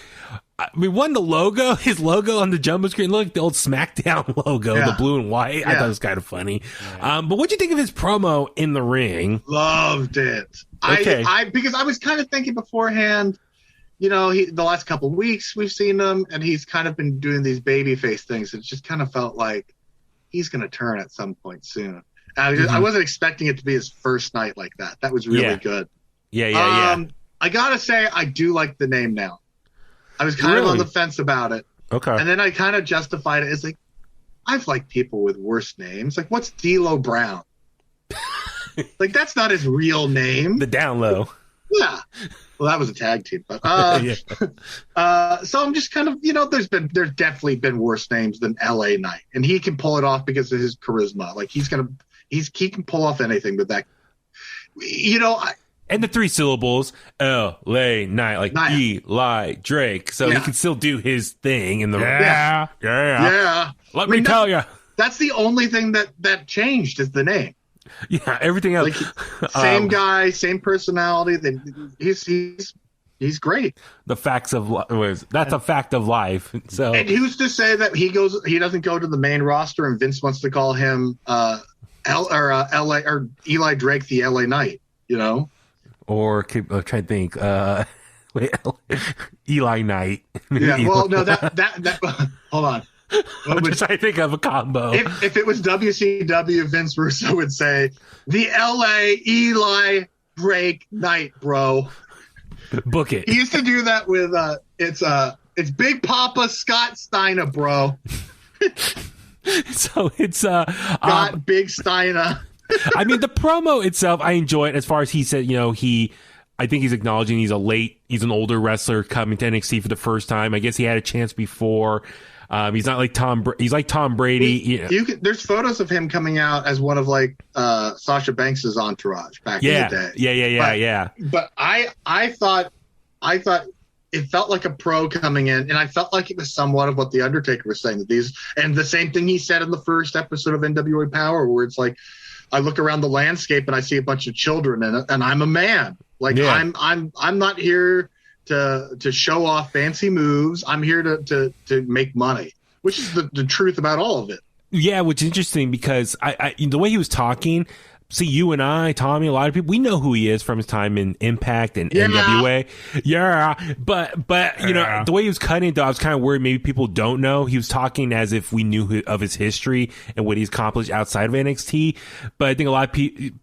I mean, his logo on the jumbo screen, look, the old SmackDown logo, the blue and white. I thought it was kind of funny. But what'd you think of his promo in the ring? Loved it. Okay. Because I was kind of thinking beforehand, you know, the last couple of weeks we've seen him, and he's kind of been doing these babyface things. It just kind of felt like he's going to turn at some point soon. I wasn't expecting it to be his first night like that. That was really good. Yeah. I got to say, I do like the name now. I was kind of on the fence about it. Okay. And then I kind of justified it as like, I've liked people with worse names. Like, what's D'Lo Brown? Like, that's not his real name. The Down Low. Yeah. Well, that was a tag team, but so I'm just kind of, you know, there's definitely been worse names than LA Knight, and he can pull it off because of his charisma. Like he can pull off anything with that, you know. And the 3 syllables, LA Knight, like Eli Drake, so he can still do his thing in the yeah. Let me tell you, that's the only thing that changed is the name. Yeah, everything else. Like, same guy, same personality. He's great. The facts of that's a fact of life. So, and who's to say that he doesn't go to the main roster and Vince wants to call him LA or Eli Drake the LA Knight? You know, or keep trying to think. Eli Knight. Yeah. Well, no, that hold on. I'm just trying to think of a combo. If it was WCW, Vince Russo would say, "The LA Eli Drake Knight, bro." Book it. He used to do that with it's Big Papa Scott Steiner, bro. So it's Scott Big Steiner. I mean, the promo itself, I enjoy it. As far as he said, you know, I think he's acknowledging he's an older wrestler coming to NXT for the first time. I guess he had a chance before. He's not like he's like Tom Brady. There's photos of him coming out as one of like Sasha Banks's entourage back in the day. Yeah. But I thought it felt like a pro coming in, and I felt like it was somewhat of what the Undertaker was saying, and the same thing he said in the first episode of NWA Power, where it's like, I look around the landscape and I see a bunch of children, and I'm a man. Like I'm not here to show off fancy moves. I'm here to make money, which is the truth about all of it. Yeah, which is interesting because I the way he was talking. See, you and I, Tommy, a lot of people, we know who he is from his time in Impact and NWA. Yeah, but you know, the way he was cutting it, though, I was kind of worried maybe people don't know. He was talking as if we knew of his history and what he's accomplished outside of NXT. But I think a lot of people,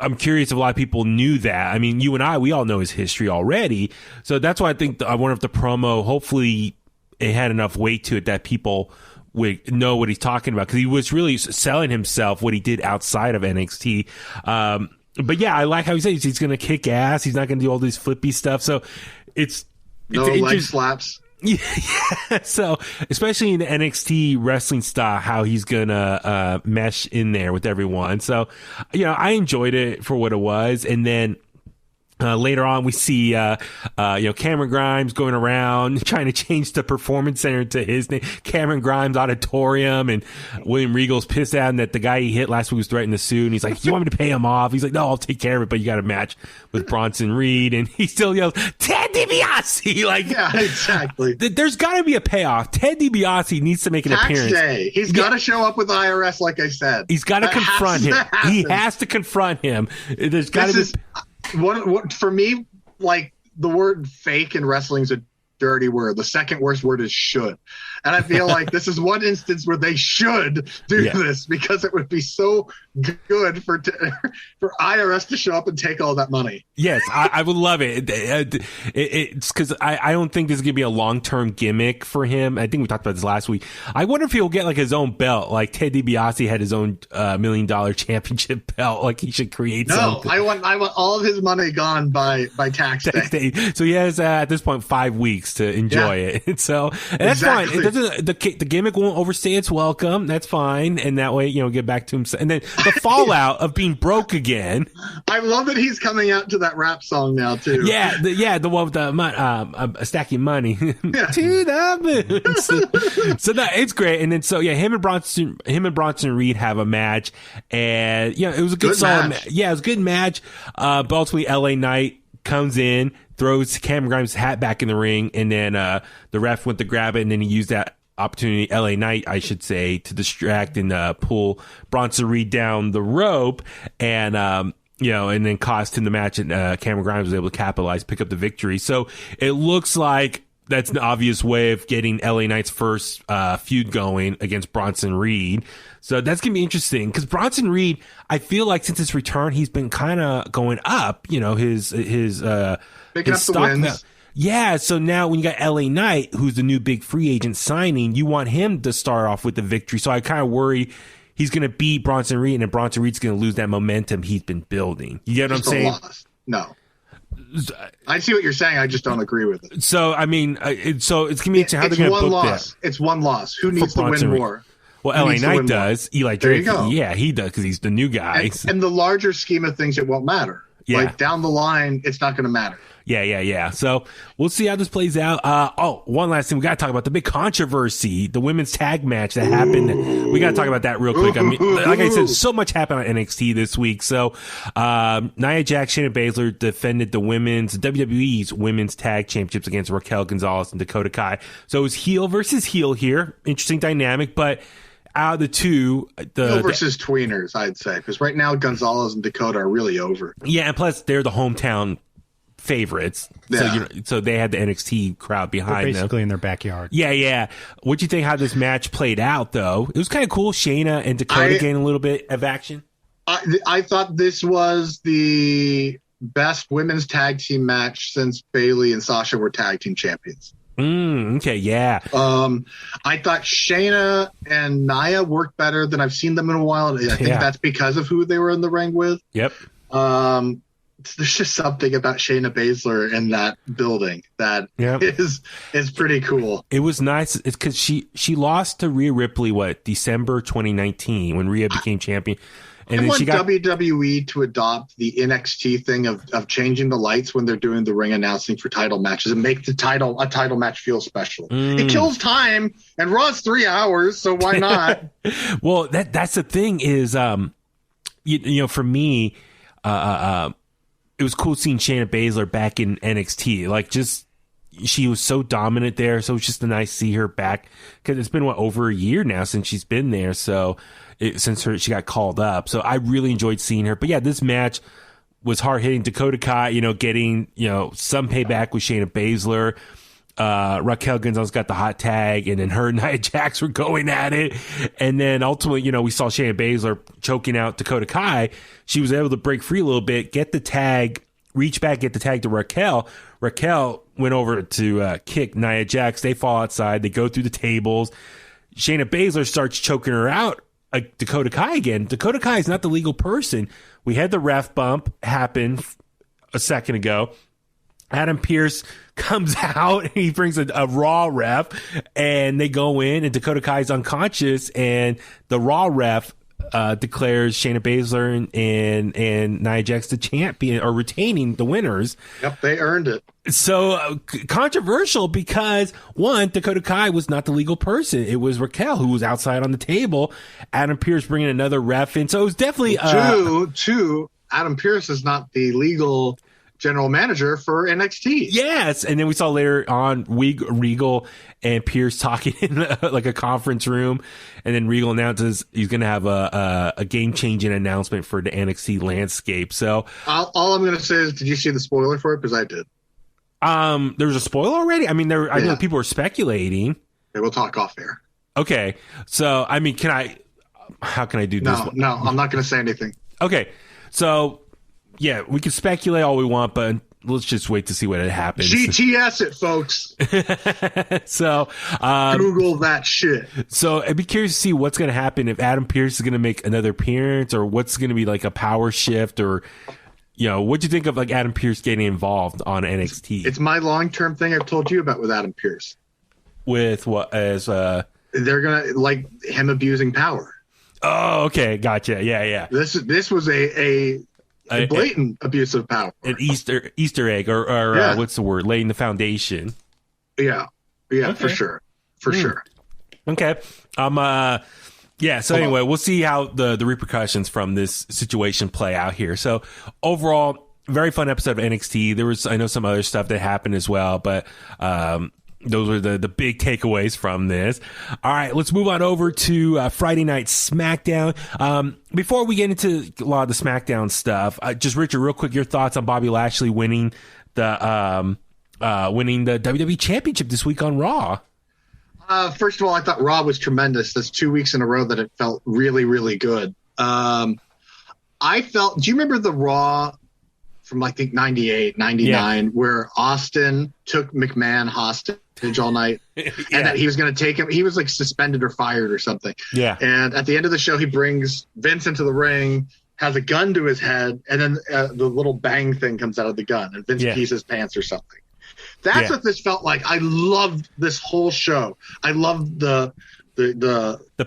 I'm curious if a lot of people knew that. I mean, you and I, we all know his history already. So that's why I think I wonder if the promo, hopefully it had enough weight to it that people would know what he's talking about, because he was really selling himself, what he did outside of NXT. But yeah, I like how he says he's going to kick ass. He's not going to do all this flippy stuff. So it's leg slaps. Yeah, so especially in the NXT wrestling style, how he's gonna mesh in there with everyone. So, I enjoyed it for what it was, and then. Later on, we see, Cameron Grimes going around trying to change the Performance Center to his name, Cameron Grimes Auditorium, and William Regal's pissed at him that the guy he hit last week was threatening to sue, and he's like, "You want me to pay him off?" He's like, "No, I'll take care of it, but you got a match with Bronson Reed," and he still yells, "Ted DiBiase!" Like, yeah, exactly. There's got to be a payoff. Ted DiBiase needs to make an appearance. Day. He's got to show up with the IRS, like I said. He's got to confront him. He has to confront him. There's got to be. What for me, like the word fake in wrestling is a dirty word. The second worst word is should. And I feel like this is one instance where they should do this, because it would be so good for IRS to show up and take all that money. Yes, I would love it. It's because I don't think this is going to be a long-term gimmick for him. I think we talked about this last week. I wonder if he'll get like his own belt, like Ted DiBiase had his own $1 million championship belt. Like he should create something. I want all of his money gone by tax day. So he has at this point 5 weeks to enjoy it. So and that's fine. It doesn't. The gimmick won't overstay its welcome. That's fine. And that way, get back to himself. And then the fallout of being broke again. I love that he's coming out to that rap song now too. Yeah, the one with the stacking money to the moon. So that it's great. And then him and Bronson Reed have a match, and it was a good solid match. Yeah, it was a good match. But ultimately, LA Knight comes in, throws Cameron Grimes' hat back in the ring, and then the ref went to grab it, and then he used that opportunity, LA Knight, I should say, to distract and pull Bronson Reed down the rope, and and then cost him the match, and Cameron Grimes was able to capitalize, pick up the victory. So it looks like that's an obvious way of getting LA Knight's first feud going against Bronson Reed. So that's going to be interesting, because Bronson Reed, I feel like since his return, he's been kind of going up, his picking up stock the wins. Yeah, so now when you got LA Knight, who's the new big free agent signing, you want him to start off with the victory. So I kind of worry he's going to beat Bronson Reed, and then Bronson Reed's going to lose that momentum he's been building. You get what I'm saying? No. I see what you're saying. I just don't agree with it. So, I mean, so it's going to be how they're going to book that. It's one loss. Who needs to win more? Well, LA Knight does. Eli Drake, yeah, he does, because he's the new guy. And the larger scheme of things, it won't matter. Yeah. Like down the line, it's not going to matter. Yeah. So we'll see how this plays out. One last thing. We got to talk about the big controversy, the women's tag match that happened. We got to talk about that real quick. I mean, like I said, so much happened on NXT this week. So, Nia Jax, Shayna Baszler defended the WWE's women's tag championships against Raquel Gonzalez and Dakota Kai. So it was heel versus heel here. Interesting dynamic, but out of the two, heel versus tweeners, I'd say, because right now Gonzalez and Dakota are really over. Yeah, and plus they're the hometown favorites, so they had the NXT crowd behind them, basically in their backyard. Yeah. What'd you think how this match played out, though? It was kind of cool. Shayna and Dakota gained a little bit of action. I thought this was the best women's tag team match since Bayley and Sasha were tag team champions. Okay, yeah. I thought Shayna and Nia worked better than I've seen them in a while. I think that's because of who they were in the ring with. Yep. There's just something about Shayna Baszler in that building that is pretty cool. It was nice. It's because she lost to Rhea Ripley, December 2019, when Rhea became champion. And then she got WWE to adopt the NXT thing of changing the lights when they're doing the ring announcing for title matches and make a title match feel special. It kills time, and Raw's 3 hours, so why not? Well, that's the thing is, for me, it was cool seeing Shayna Baszler back in NXT. Like, just she was so dominant there, so it's just nice to see her back, because it's been over a year now since she's been there. So she got called up. So I really enjoyed seeing her. But yeah, this match was hard hitting. Dakota Kai, getting some payback with Shayna Baszler. Raquel Gonzalez got the hot tag, and then her and Nia Jax were going at it. And then ultimately, we saw Shayna Baszler choking out Dakota Kai. She was able to break free a little bit, get the tag, reach back, get the tag to Raquel. Raquel went over to kick Nia Jax. They fall outside. They go through the tables. Shayna Baszler starts choking her out. Dakota Kai again. Dakota Kai is not the legal person. We had the ref bump happen a second ago. Adam Pearce comes out and he brings a Raw ref, and they go in, and Dakota Kai's unconscious, and the Raw ref declares Shayna Baszler and Nia Jax the champion, or retaining the winners. Yep, they earned it. So controversial because, one, Dakota Kai was not the legal person. It was Raquel who was outside on the table. Adam Pearce bringing another ref in. So it was definitely... Two, Adam Pearce is not the legal general manager for NXT. Yes, and then we saw later on Regal and Pierce talking in like a conference room, and then Regal announces he's going to have a game-changing announcement for the NXT landscape. So all I'm going to say is, did you see the spoiler for it? Because I did. There was a spoiler already? I mean, I know people were speculating. Okay, we'll talk off air. Okay, so I mean, how can I do this? No, I'm not going to say anything. Okay, so yeah, we can speculate all we want, but let's just wait to see what happens. GTS it, folks. So Google that shit. So I'd be curious to see what's going to happen if Adam Pearce is going to make another appearance, or what's going to be like a power shift, or what'd you think of like Adam Pearce getting involved on NXT? It's my long-term thing I've told you about with Adam Pearce. With what as they're gonna like him abusing power. Oh, okay, gotcha. Yeah. This was a blatant abuse of power. An Easter egg, or what's the word? Laying the foundation. Yeah, okay. For sure. Okay. So anyway, we'll see how the repercussions from this situation play out here. So overall, very fun episode of NXT. There was, I know, some other stuff that happened as well, but those are the big takeaways from this. All right, let's move on over to Friday Night SmackDown. Before we get into a lot of the SmackDown stuff, just Richard, real quick, your thoughts on Bobby Lashley winning the WWE Championship this week on Raw. First of all, I thought Raw was tremendous. That's 2 weeks in a row that it felt really, really good. Do you remember the Raw from, I think, 98, 99, where Austin took McMahon hostage all night, and that he was going to take him? He was like suspended or fired or something. Yeah. And at the end of the show, he brings Vince into the ring, has a gun to his head, and then the little bang thing comes out of the gun, and Vince pees his pants or something. That's what this felt like. I loved this whole show. I loved the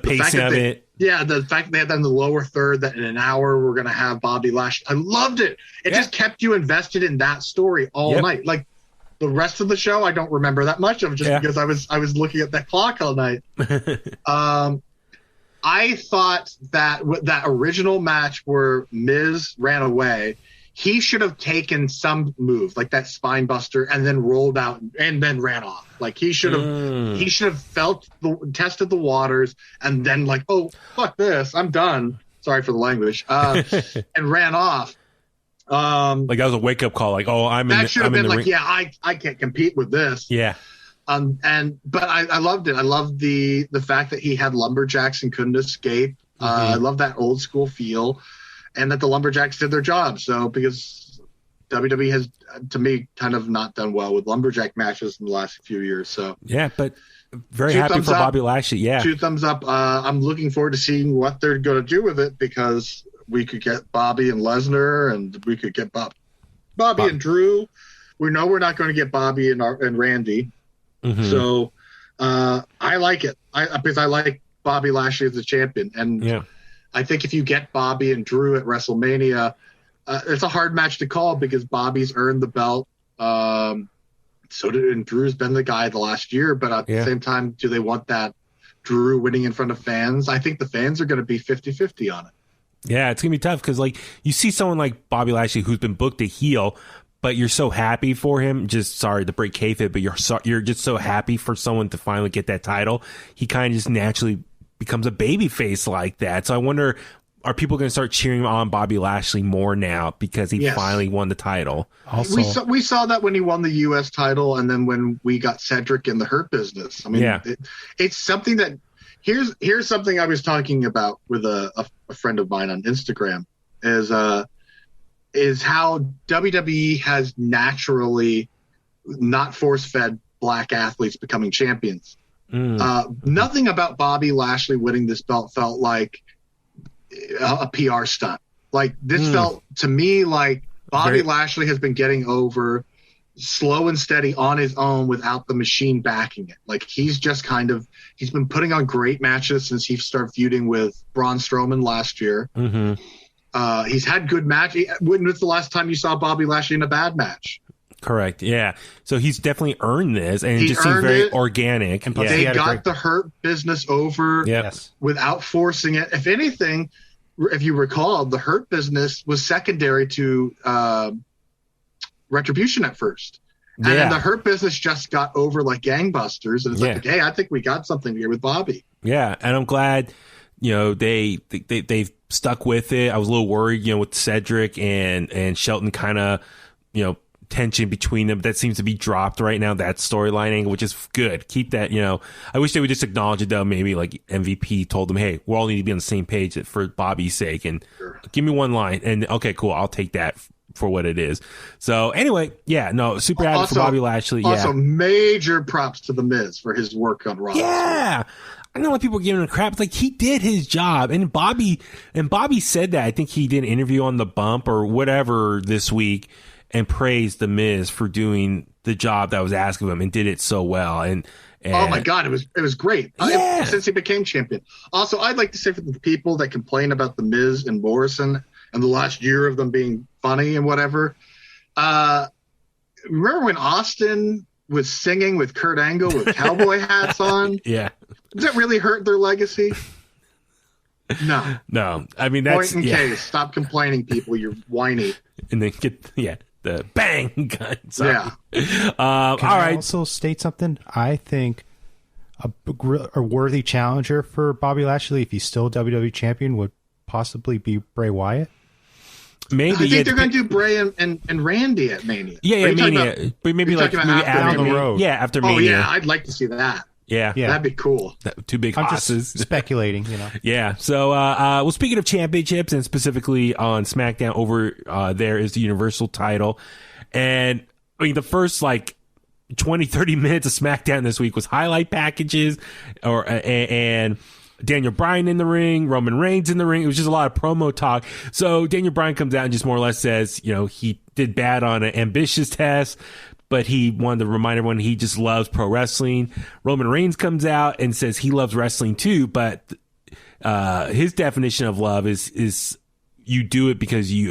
pacing of it. Yeah, the fact that they had that in the lower third, that in an hour we're going to have Bobby Lashley. I loved it. It just kept you invested in that story all night. Like the rest of the show, I don't remember that much of, just because I was looking at that clock all night. I thought that that original match where Miz ran away, he should have taken some move like that spine buster and then rolled out and then ran off. Like he should have tested the waters and then like, oh, fuck this, I'm done. Sorry for the language. And ran off. Like that was a wake up call. Like, oh, that should have been like, I can't compete with this. Yeah. But I loved it. I loved the fact that he had lumberjacks and couldn't escape. I love that old school feel. And that the Lumberjacks did their job. So, because WWE has, to me, kind of not done well with Lumberjack matches in the last few years. So, yeah, but very happy for Bobby Lashley. Yeah. 2 thumbs up. I'm looking forward to seeing what they're going to do with it, because we could get Bobby and Lesnar, and we could get Bobby and Drew. We know we're not going to get Bobby and Randy. Mm-hmm. So, I like it. Because I like Bobby Lashley as the champion. And I think if you get Bobby and Drew at WrestleMania, it's a hard match to call because Bobby's earned the belt. And Drew's been the guy the last year, but at the same time, do they want that Drew winning in front of fans? I think the fans are going to be 50-50 on it. Yeah, it's going to be tough because like you see someone like Bobby Lashley who's been booked a heel, but you're so happy for him. Just sorry to break kayfabe, but you're just so happy for someone to finally get that title. He kind of just naturally becomes a baby face like that. So I wonder, are people going to start cheering on Bobby Lashley more now because he finally won the title? Also, we saw that when he won the U.S. title, and then when we got Cedric in the Hurt Business. I mean, it's something that here's something I was talking about with a friend of mine on Instagram is how WWE has naturally not force-fed black athletes becoming champions. Nothing about Bobby Lashley winning this belt felt like a PR stunt. Like this felt to me like Bobby Lashley has been getting over slow and steady on his own without the machine backing it. Like he's been putting on great matches since he started feuding with Braun Strowman last year. Mm-hmm. He's had good matches. When was the last time you saw Bobby Lashley in a bad match? Correct. Yeah. So he's definitely earned this, and it just seems very organic. And They got the Hurt Business over without forcing it. If anything, if you recall, the Hurt Business was secondary to Retribution at first. And then the Hurt Business just got over like gangbusters. And it's like, hey, I think we got something here with Bobby. Yeah. And I'm glad, they've stuck with it. I was a little worried, with Cedric and Shelton kind of, tension between them. That seems to be dropped right now, that storyline angle, which is good. Keep that, I wish they would just acknowledge it though. Maybe like MVP told them, hey, we all need to be on the same page for Bobby's sake, and give me one line, and okay, cool, I'll take that for what it is. So anyway, super happy for Bobby Lashley. Also, major props to The Miz for his work on Raw. Yeah. I know why people are giving him crap. It's like, he did his job, and Bobby said that. I think he did an interview on The Bump or whatever this week, and praised The Miz for doing the job that was asked of him, and did it so well. And oh my God, it was great since he became champion. Also, I'd like to say for the people that complain about The Miz and Morrison and the last year of them being funny and whatever, remember when Austin was singing with Kurt Angle with cowboy hats on? Yeah. Does that really hurt their legacy? No. I mean, that's point in case. Stop complaining, people. You're whiny. And then get the bang gun. Sorry. Can all right. I also state something? I think a worthy challenger for Bobby Lashley, if he's still WWE champion, would possibly be Bray Wyatt. Maybe. I think they're going to do Bray and Randy at Mania. Yeah, Mania. But maybe after down the road. Yeah, after Mania. Oh yeah, I'd like to see that. Yeah, that'd be cool. Two big I'm hosses. just speculating, Yeah. So, well, speaking of championships, and specifically on SmackDown, over there is the Universal title, and I mean the first 20, 30 minutes of SmackDown this week was highlight packages, and Daniel Bryan in the ring, Roman Reigns in the ring. It was just a lot of promo talk. So Daniel Bryan comes out and just more or less says, he did bad on an ambitious test, but he wanted to remind everyone he just loves pro wrestling. Roman Reigns comes out and says he loves wrestling too, but his definition of love is you do it because you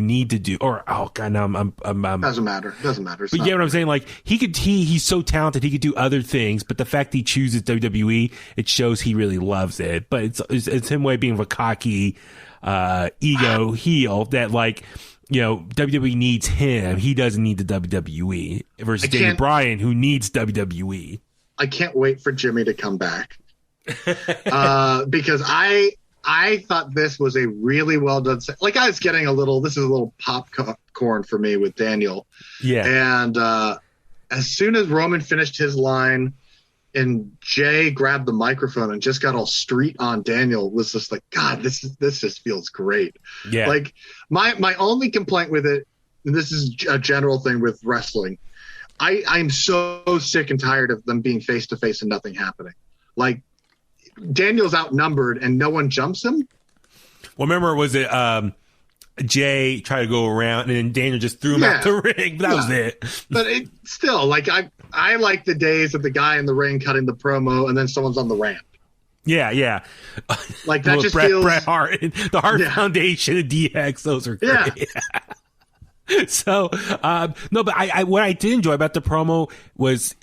need to do, or now I'm doesn't matter. But you get what I'm saying? Like he's so talented, he could do other things, but the fact that he chooses WWE, it shows he really loves it. But it's him way being a cocky ego heel that WWE needs him. He doesn't need the WWE versus Daniel Bryan, who needs WWE. I can't wait for Jimmy to come back because I thought this was a really well done. I was getting this is a little popcorn for me with Daniel. Yeah. And as soon as Roman finished his line and Jay grabbed the microphone and just got all street on Daniel, was just like, God, this just feels great. Yeah. My only complaint with it, and this is a general thing with wrestling, I'm so sick and tired of them being face to face and nothing happening. Daniel's outnumbered and no one jumps him. Well, remember, was it Jay tried to go around and then Daniel just threw him out the ring? That was it. But it still, I like the days of the guy in the ring cutting the promo and then someone's on the ramp. Yeah. That just feels... Bret Hart, the Hart Foundation, and DX, those are great. Yeah. So, no, but what I did enjoy about the promo was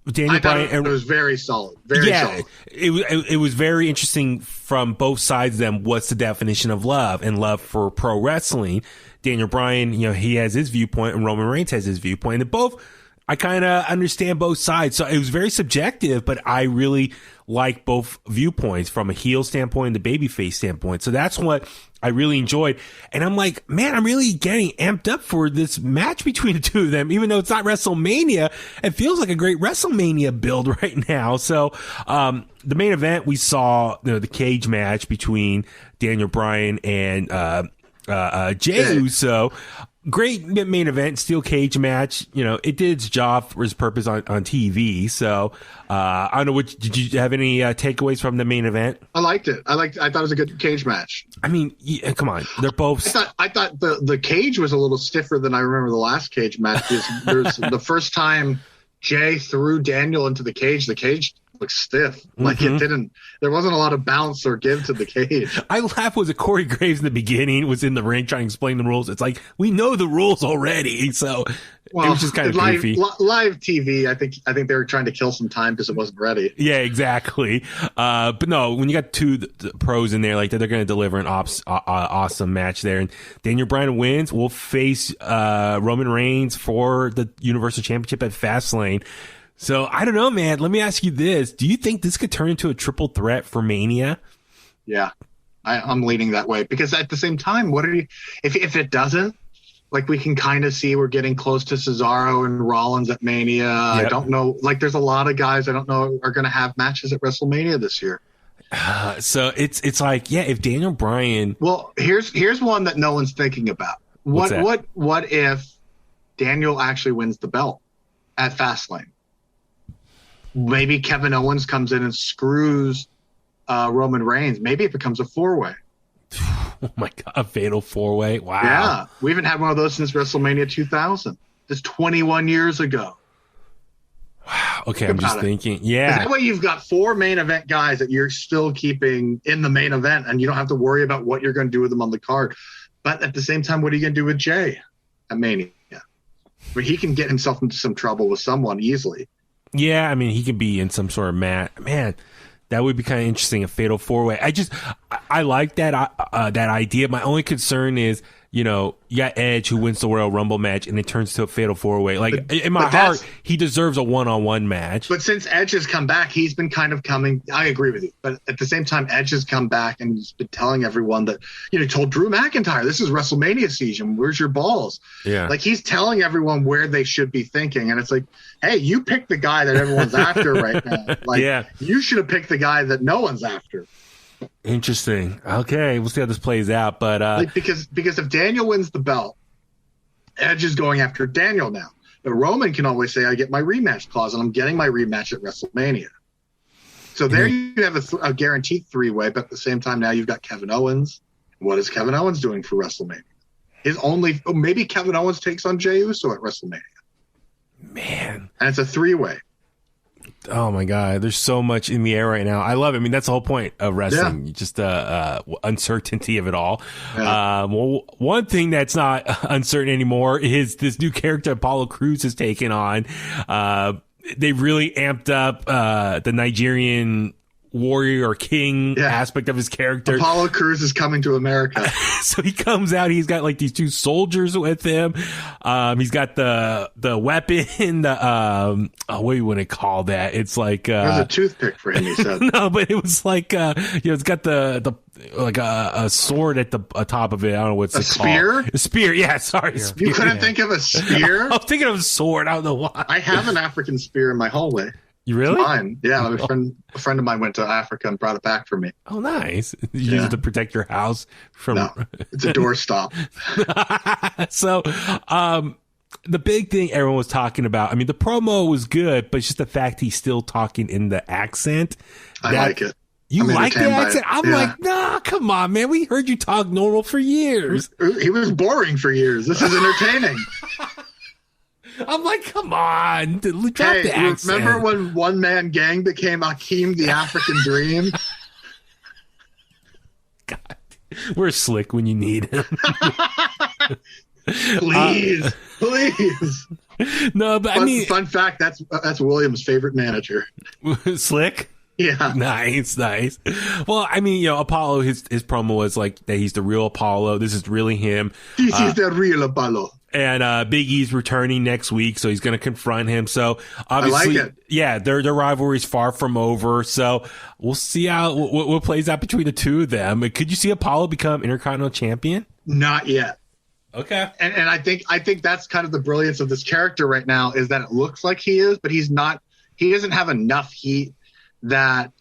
Daniel Bryan. It was very solid. Very solid. It was very interesting from both sides of them. What's the definition of love and love for pro wrestling? Daniel Bryan, he has his viewpoint and Roman Reigns has his viewpoint. And both, I kind of understand both sides. So it was very subjective, but I really like both viewpoints from a heel standpoint and the babyface standpoint. So that's what I really enjoyed. And I'm like, man, I'm really getting amped up for this match between the two of them. Even though it's not WrestleMania, it feels like a great WrestleMania build right now. So, the main event, we saw, the cage match between Daniel Bryan and, Jey Uso. great main event, steel cage match. You know, it did its job for its purpose on TV. So, I don't know. Did you have any takeaways from the main event? I liked it. I thought it was a good cage match. I mean, yeah, come on, they're both. I thought the cage was a little stiffer than I remember the last cage match. There's the first time Jay threw Daniel into the cage looked stiff. Like it didn't. There wasn't a lot of bounce or give to the cage. I laugh. Was it Corey Graves in the beginning? Was in the ring trying to explain the rules. It's like we know the rules already, so it was just kind of goofy. Live TV. I think they were trying to kill some time because it wasn't ready. Yeah, exactly. But no, when you got two pros in there like that, they're going to deliver an awesome match there. And Daniel Bryan wins. We'll face Roman Reigns for the Universal Championship at Fastlane. So I don't know, man. Let me ask you this: do you think this could turn into a triple threat for Mania? Yeah, I'm leaning that way because at the same time, if it doesn't? Like we can kind of see we're getting close to Cesaro and Rollins at Mania. Yep. I don't know. Like there's a lot of guys I don't know are going to have matches at WrestleMania this year. So it's like, yeah, if Daniel Bryan. Well, here's one that no one's thinking about. What if Daniel actually wins the belt at Fastlane? Maybe Kevin Owens comes in and screws Roman Reigns. Maybe it becomes a 4-way. Oh my God, a fatal 4-way. Wow. Yeah. We haven't had one of those since WrestleMania 2000. That's 21 years ago. Wow. Okay. I'm just thinking. Yeah. That way you've got 4 main event guys that you're still keeping in the main event and you don't have to worry about what you're going to do with them on the card. But at the same time, what are you going to do with Jay at Mania? I mean, he can get himself into some trouble with someone easily. Yeah. I mean, he could be in some sort of man. That would be kind of interesting, a fatal 4-way. I like that idea. My only concern is, you know, you got Edge who wins the Royal Rumble match and it turns to a fatal 4-way. Like in my heart, he deserves a one-on-one match. But since Edge has come back, he's been kind of coming. I agree with you. But at the same time, Edge has come back and he's been telling everyone that, you know, he told Drew McIntyre, this is WrestleMania season. Where's your balls? Yeah. Like he's telling everyone where they should be thinking. And it's like, hey, you picked the guy that everyone's after right now. Like, you should have picked the guy that no one's after. Interesting. Okay, we'll see how this plays out. But because if Daniel wins the belt, Edge is going after Daniel now. But Roman can always say, I get my rematch clause, and I'm getting my rematch at WrestleMania. So there you have a guaranteed 3-way, but at the same time now you've got Kevin Owens. What is Kevin Owens doing for WrestleMania? Maybe Kevin Owens takes on Jey Uso at WrestleMania. Man. And it's a 3-way. Oh my God, there's so much in the air right now. I love it. I mean, that's the whole point of wrestling. Yeah. Just uncertainty of it all. Yeah. Well, one thing that's not uncertain anymore is this new character Apollo Crews has taken on. They really amped up the Nigerian warrior or king aspect of his character. Apollo Crews is coming to America. So he comes out, he's got like these 2 soldiers with him. He's got the weapon, what do you want to call that? It's like there's a toothpick for him, he said. No, but it was like it's got the like a sword at the top of it. I don't know what's it called. A spear? Yeah, sorry. Spear. You couldn't think of a spear? I was thinking of a sword. I don't know why. I have an African spear in my hallway. You really? Mine. Yeah, a friend of mine went to Africa and brought it back for me. Oh, nice. You use it to protect your house from... No, it's a doorstop. So, the big thing everyone was talking about, I mean, the promo was good, but it's just the fact he's still talking in the accent. I like it. You like the accent? I'm like, nah, come on, man. We heard you talk normal for years. He was boring for years. This is entertaining. I'm like, come on, drop the accent. Remember when One Man Gang became Akeem the African Dream? God, where's Slick when you need him? Please. No, but I mean, fun fact, that's William's favorite manager. Slick? Yeah. Nice. Well, I mean, you know, Apollo, his promo was like that he's the real Apollo. This is really him. This is the real Apollo. And Big E's returning next week, so he's going to confront him. So obviously, I like it. Yeah, their rivalry's far from over. So we'll see how what plays out between the two of them. Could you see Apollo become Intercontinental Champion? Not yet. Okay. And I think that's kind of the brilliance of this character right now is that it looks like he is, but he's not. He doesn't have enough heat that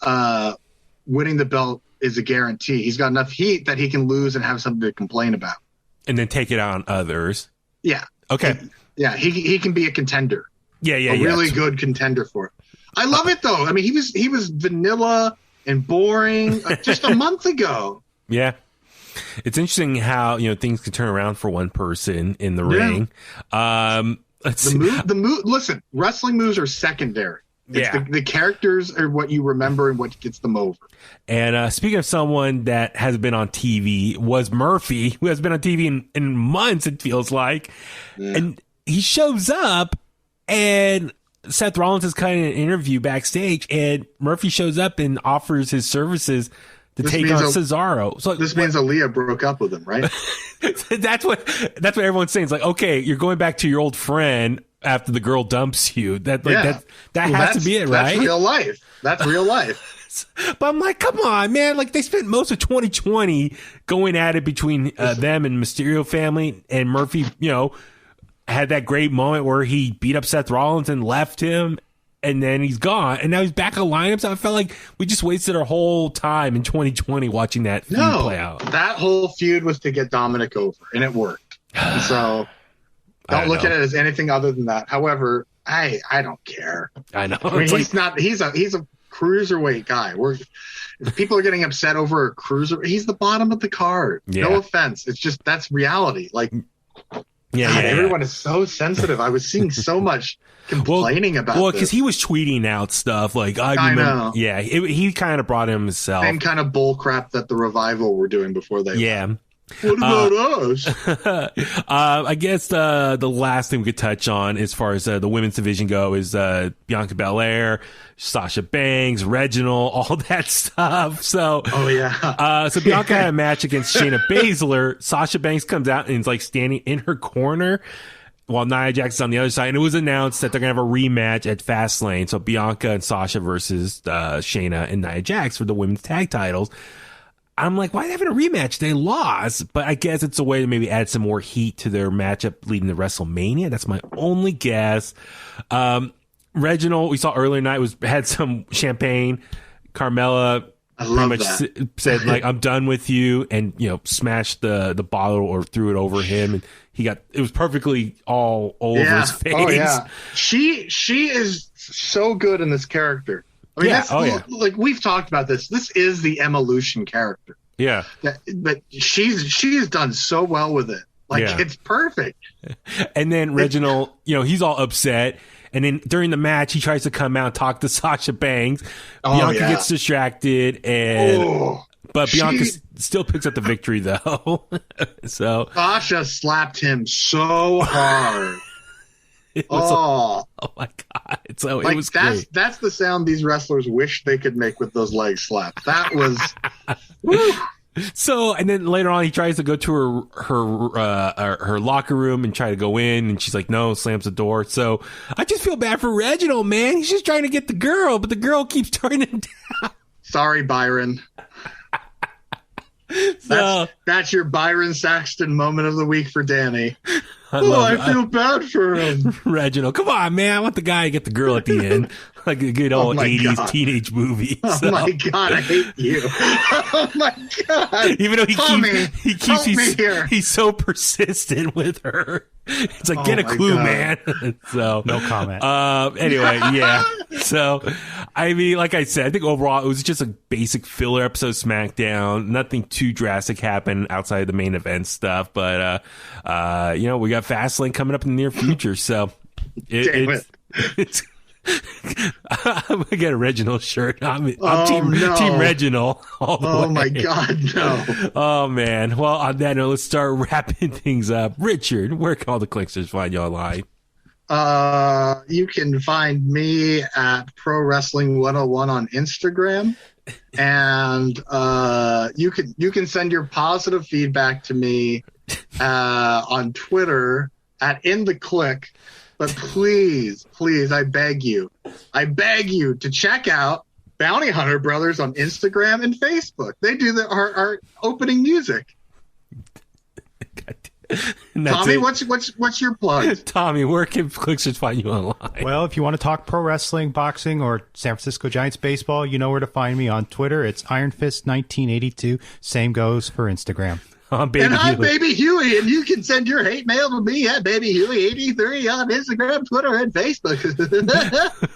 winning the belt is a guarantee. He's got enough heat that he can lose and have something to complain about. And then take it out on others. Yeah. Okay. He can be a contender. Yeah. A really good contender for it. I love it though. I mean, he was vanilla and boring just a month ago. Yeah. It's interesting how, things can turn around for one person in the ring. Listen, wrestling moves are secondary. The characters are what you remember and what gets them over. And speaking of someone that has been on TV, was Murphy, who has been on TV in months, it feels like. Yeah. And he shows up, and Seth Rollins is cutting an interview backstage, and Murphy shows up and offers his services to take on Cesaro. So this means Aaliyah broke up with him, right? That's what everyone's saying. It's like, okay, you're going back to your old friend after the girl dumps you. That has to be it, right? That's real life. That's real life. But I'm like, come on, man. Like, they spent most of 2020 going at it between them and Mysterio family, and Murphy, had that great moment where he beat up Seth Rollins and left him, and then he's gone, and now he's back on lineup. So I felt like we just wasted our whole time in 2020 watching that feud play out. That whole feud was to get Dominic over, and it worked. So don't look at it as anything other than that. However, I don't care. I know. I mean, he's a cruiserweight guy. If people are getting upset over a cruiser, he's the bottom of the card. Yeah. No offense. It's just that's reality. Like, everyone is so sensitive. I was seeing so much complaining about this. Because he was tweeting out stuff like, I know. Yeah, he kind of brought him himself. Same kind of bull crap that the Revival were doing before they left. What about us? I guess the last thing we could touch on as far as the women's division go is Bianca Belair, Sasha Banks, Reginald, all that stuff. So, so Bianca had a match against Shayna Baszler. Sasha Banks comes out and is like standing in her corner while Nia Jax is on the other side. And it was announced that they're going to have a rematch at Fastlane. So Bianca and Sasha versus Shayna and Nia Jax for the women's tag titles. I'm like, why are they having a rematch? They lost. But I guess it's a way to maybe add some more heat to their matchup leading to WrestleMania. That's my only guess. Reginald, we saw earlier tonight, had some champagne. Carmella pretty much said, like, I'm done with you, and, smashed the bottle or threw it over him. And it was perfectly all over his face. Oh, yeah. She is so good in this character. I mean, like we've talked about this. This is the Evolution character. Yeah. But she's done so well with it. Like, it's perfect. And then Reginald, he's all upset. And then during the match, he tries to come out and talk to Sasha Banks. Bianca gets distracted, but Bianca still picks up the victory, though. So Sasha slapped him so hard. Oh my God. So it was great. That's the sound these wrestlers wish they could make with those leg slaps. That was woo. So, and then later on, he tries to go to her locker room and try to go in, and she's like, no, slams the door. So I just feel bad for Reginald, man. He's just trying to get the girl, but the girl keeps turning him down. Sorry, Byron. That's your Byron Saxton moment of the week for Danny. I feel bad for him. Reginald, come on, man. I want the guy to get the girl at the end. Like a good old 80s teenage movie. Oh my God, I hate you. Oh my God. Even though he's so persistent with her. It's like, get a clue, man. So no comment. Anyway, So, I mean, like I said, I think overall it was just a basic filler episode of SmackDown. Nothing too drastic happened outside of the main event stuff. But, we got Fastlane coming up in the near future. So, it's I'm gonna get a Reginald shirt. I'm team Reginald. Oh my God, no! Oh man. Well, on that note, let's start wrapping things up. Richard, where can all the Kliqsters find you online? You can find me at Pro Wrestling 101 on Instagram, and you can send your positive feedback to me on Twitter at In The Kliq. But please, I beg you to check out Bounty Hunter Brothers on Instagram and Facebook. They do our opening music. Tommy, what's your plug? Tommy, where can Kliqsters find you online? Well, if you want to talk pro wrestling, boxing, or San Francisco Giants baseball, you know where to find me on Twitter. It's Iron Fist 1982. Same goes for Instagram. I'm Baby And I'm Huey. Baby Huey, and you can send your hate mail to me at BabyHuey83 on Instagram, Twitter, and Facebook.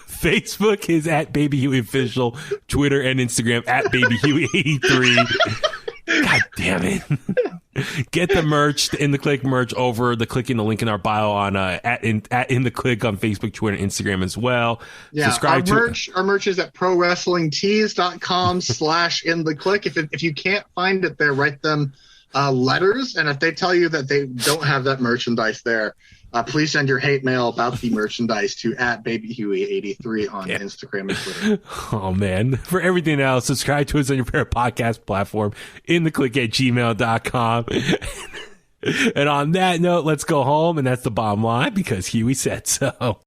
Facebook is at Baby Huey Official, Twitter and Instagram at Baby Huey83. God damn it. Get the merch, the In The Kliq merch over clicking the link in our bio on at In The Kliq on Facebook, Twitter, and Instagram as well. Yeah, Subscribe our merch is at prowrestlingtees.com/InTheKliq. If you can't find it there, write them letters, and if they tell you that they don't have that merchandise there, please send your hate mail about the merchandise to at BabyHuey83 on Instagram and Twitter. Oh, man. For everything else, subscribe to us on your favorite podcast platform, inthekliq@gmail.com. And on that note, let's go home, and that's the bottom line, because Huey said so.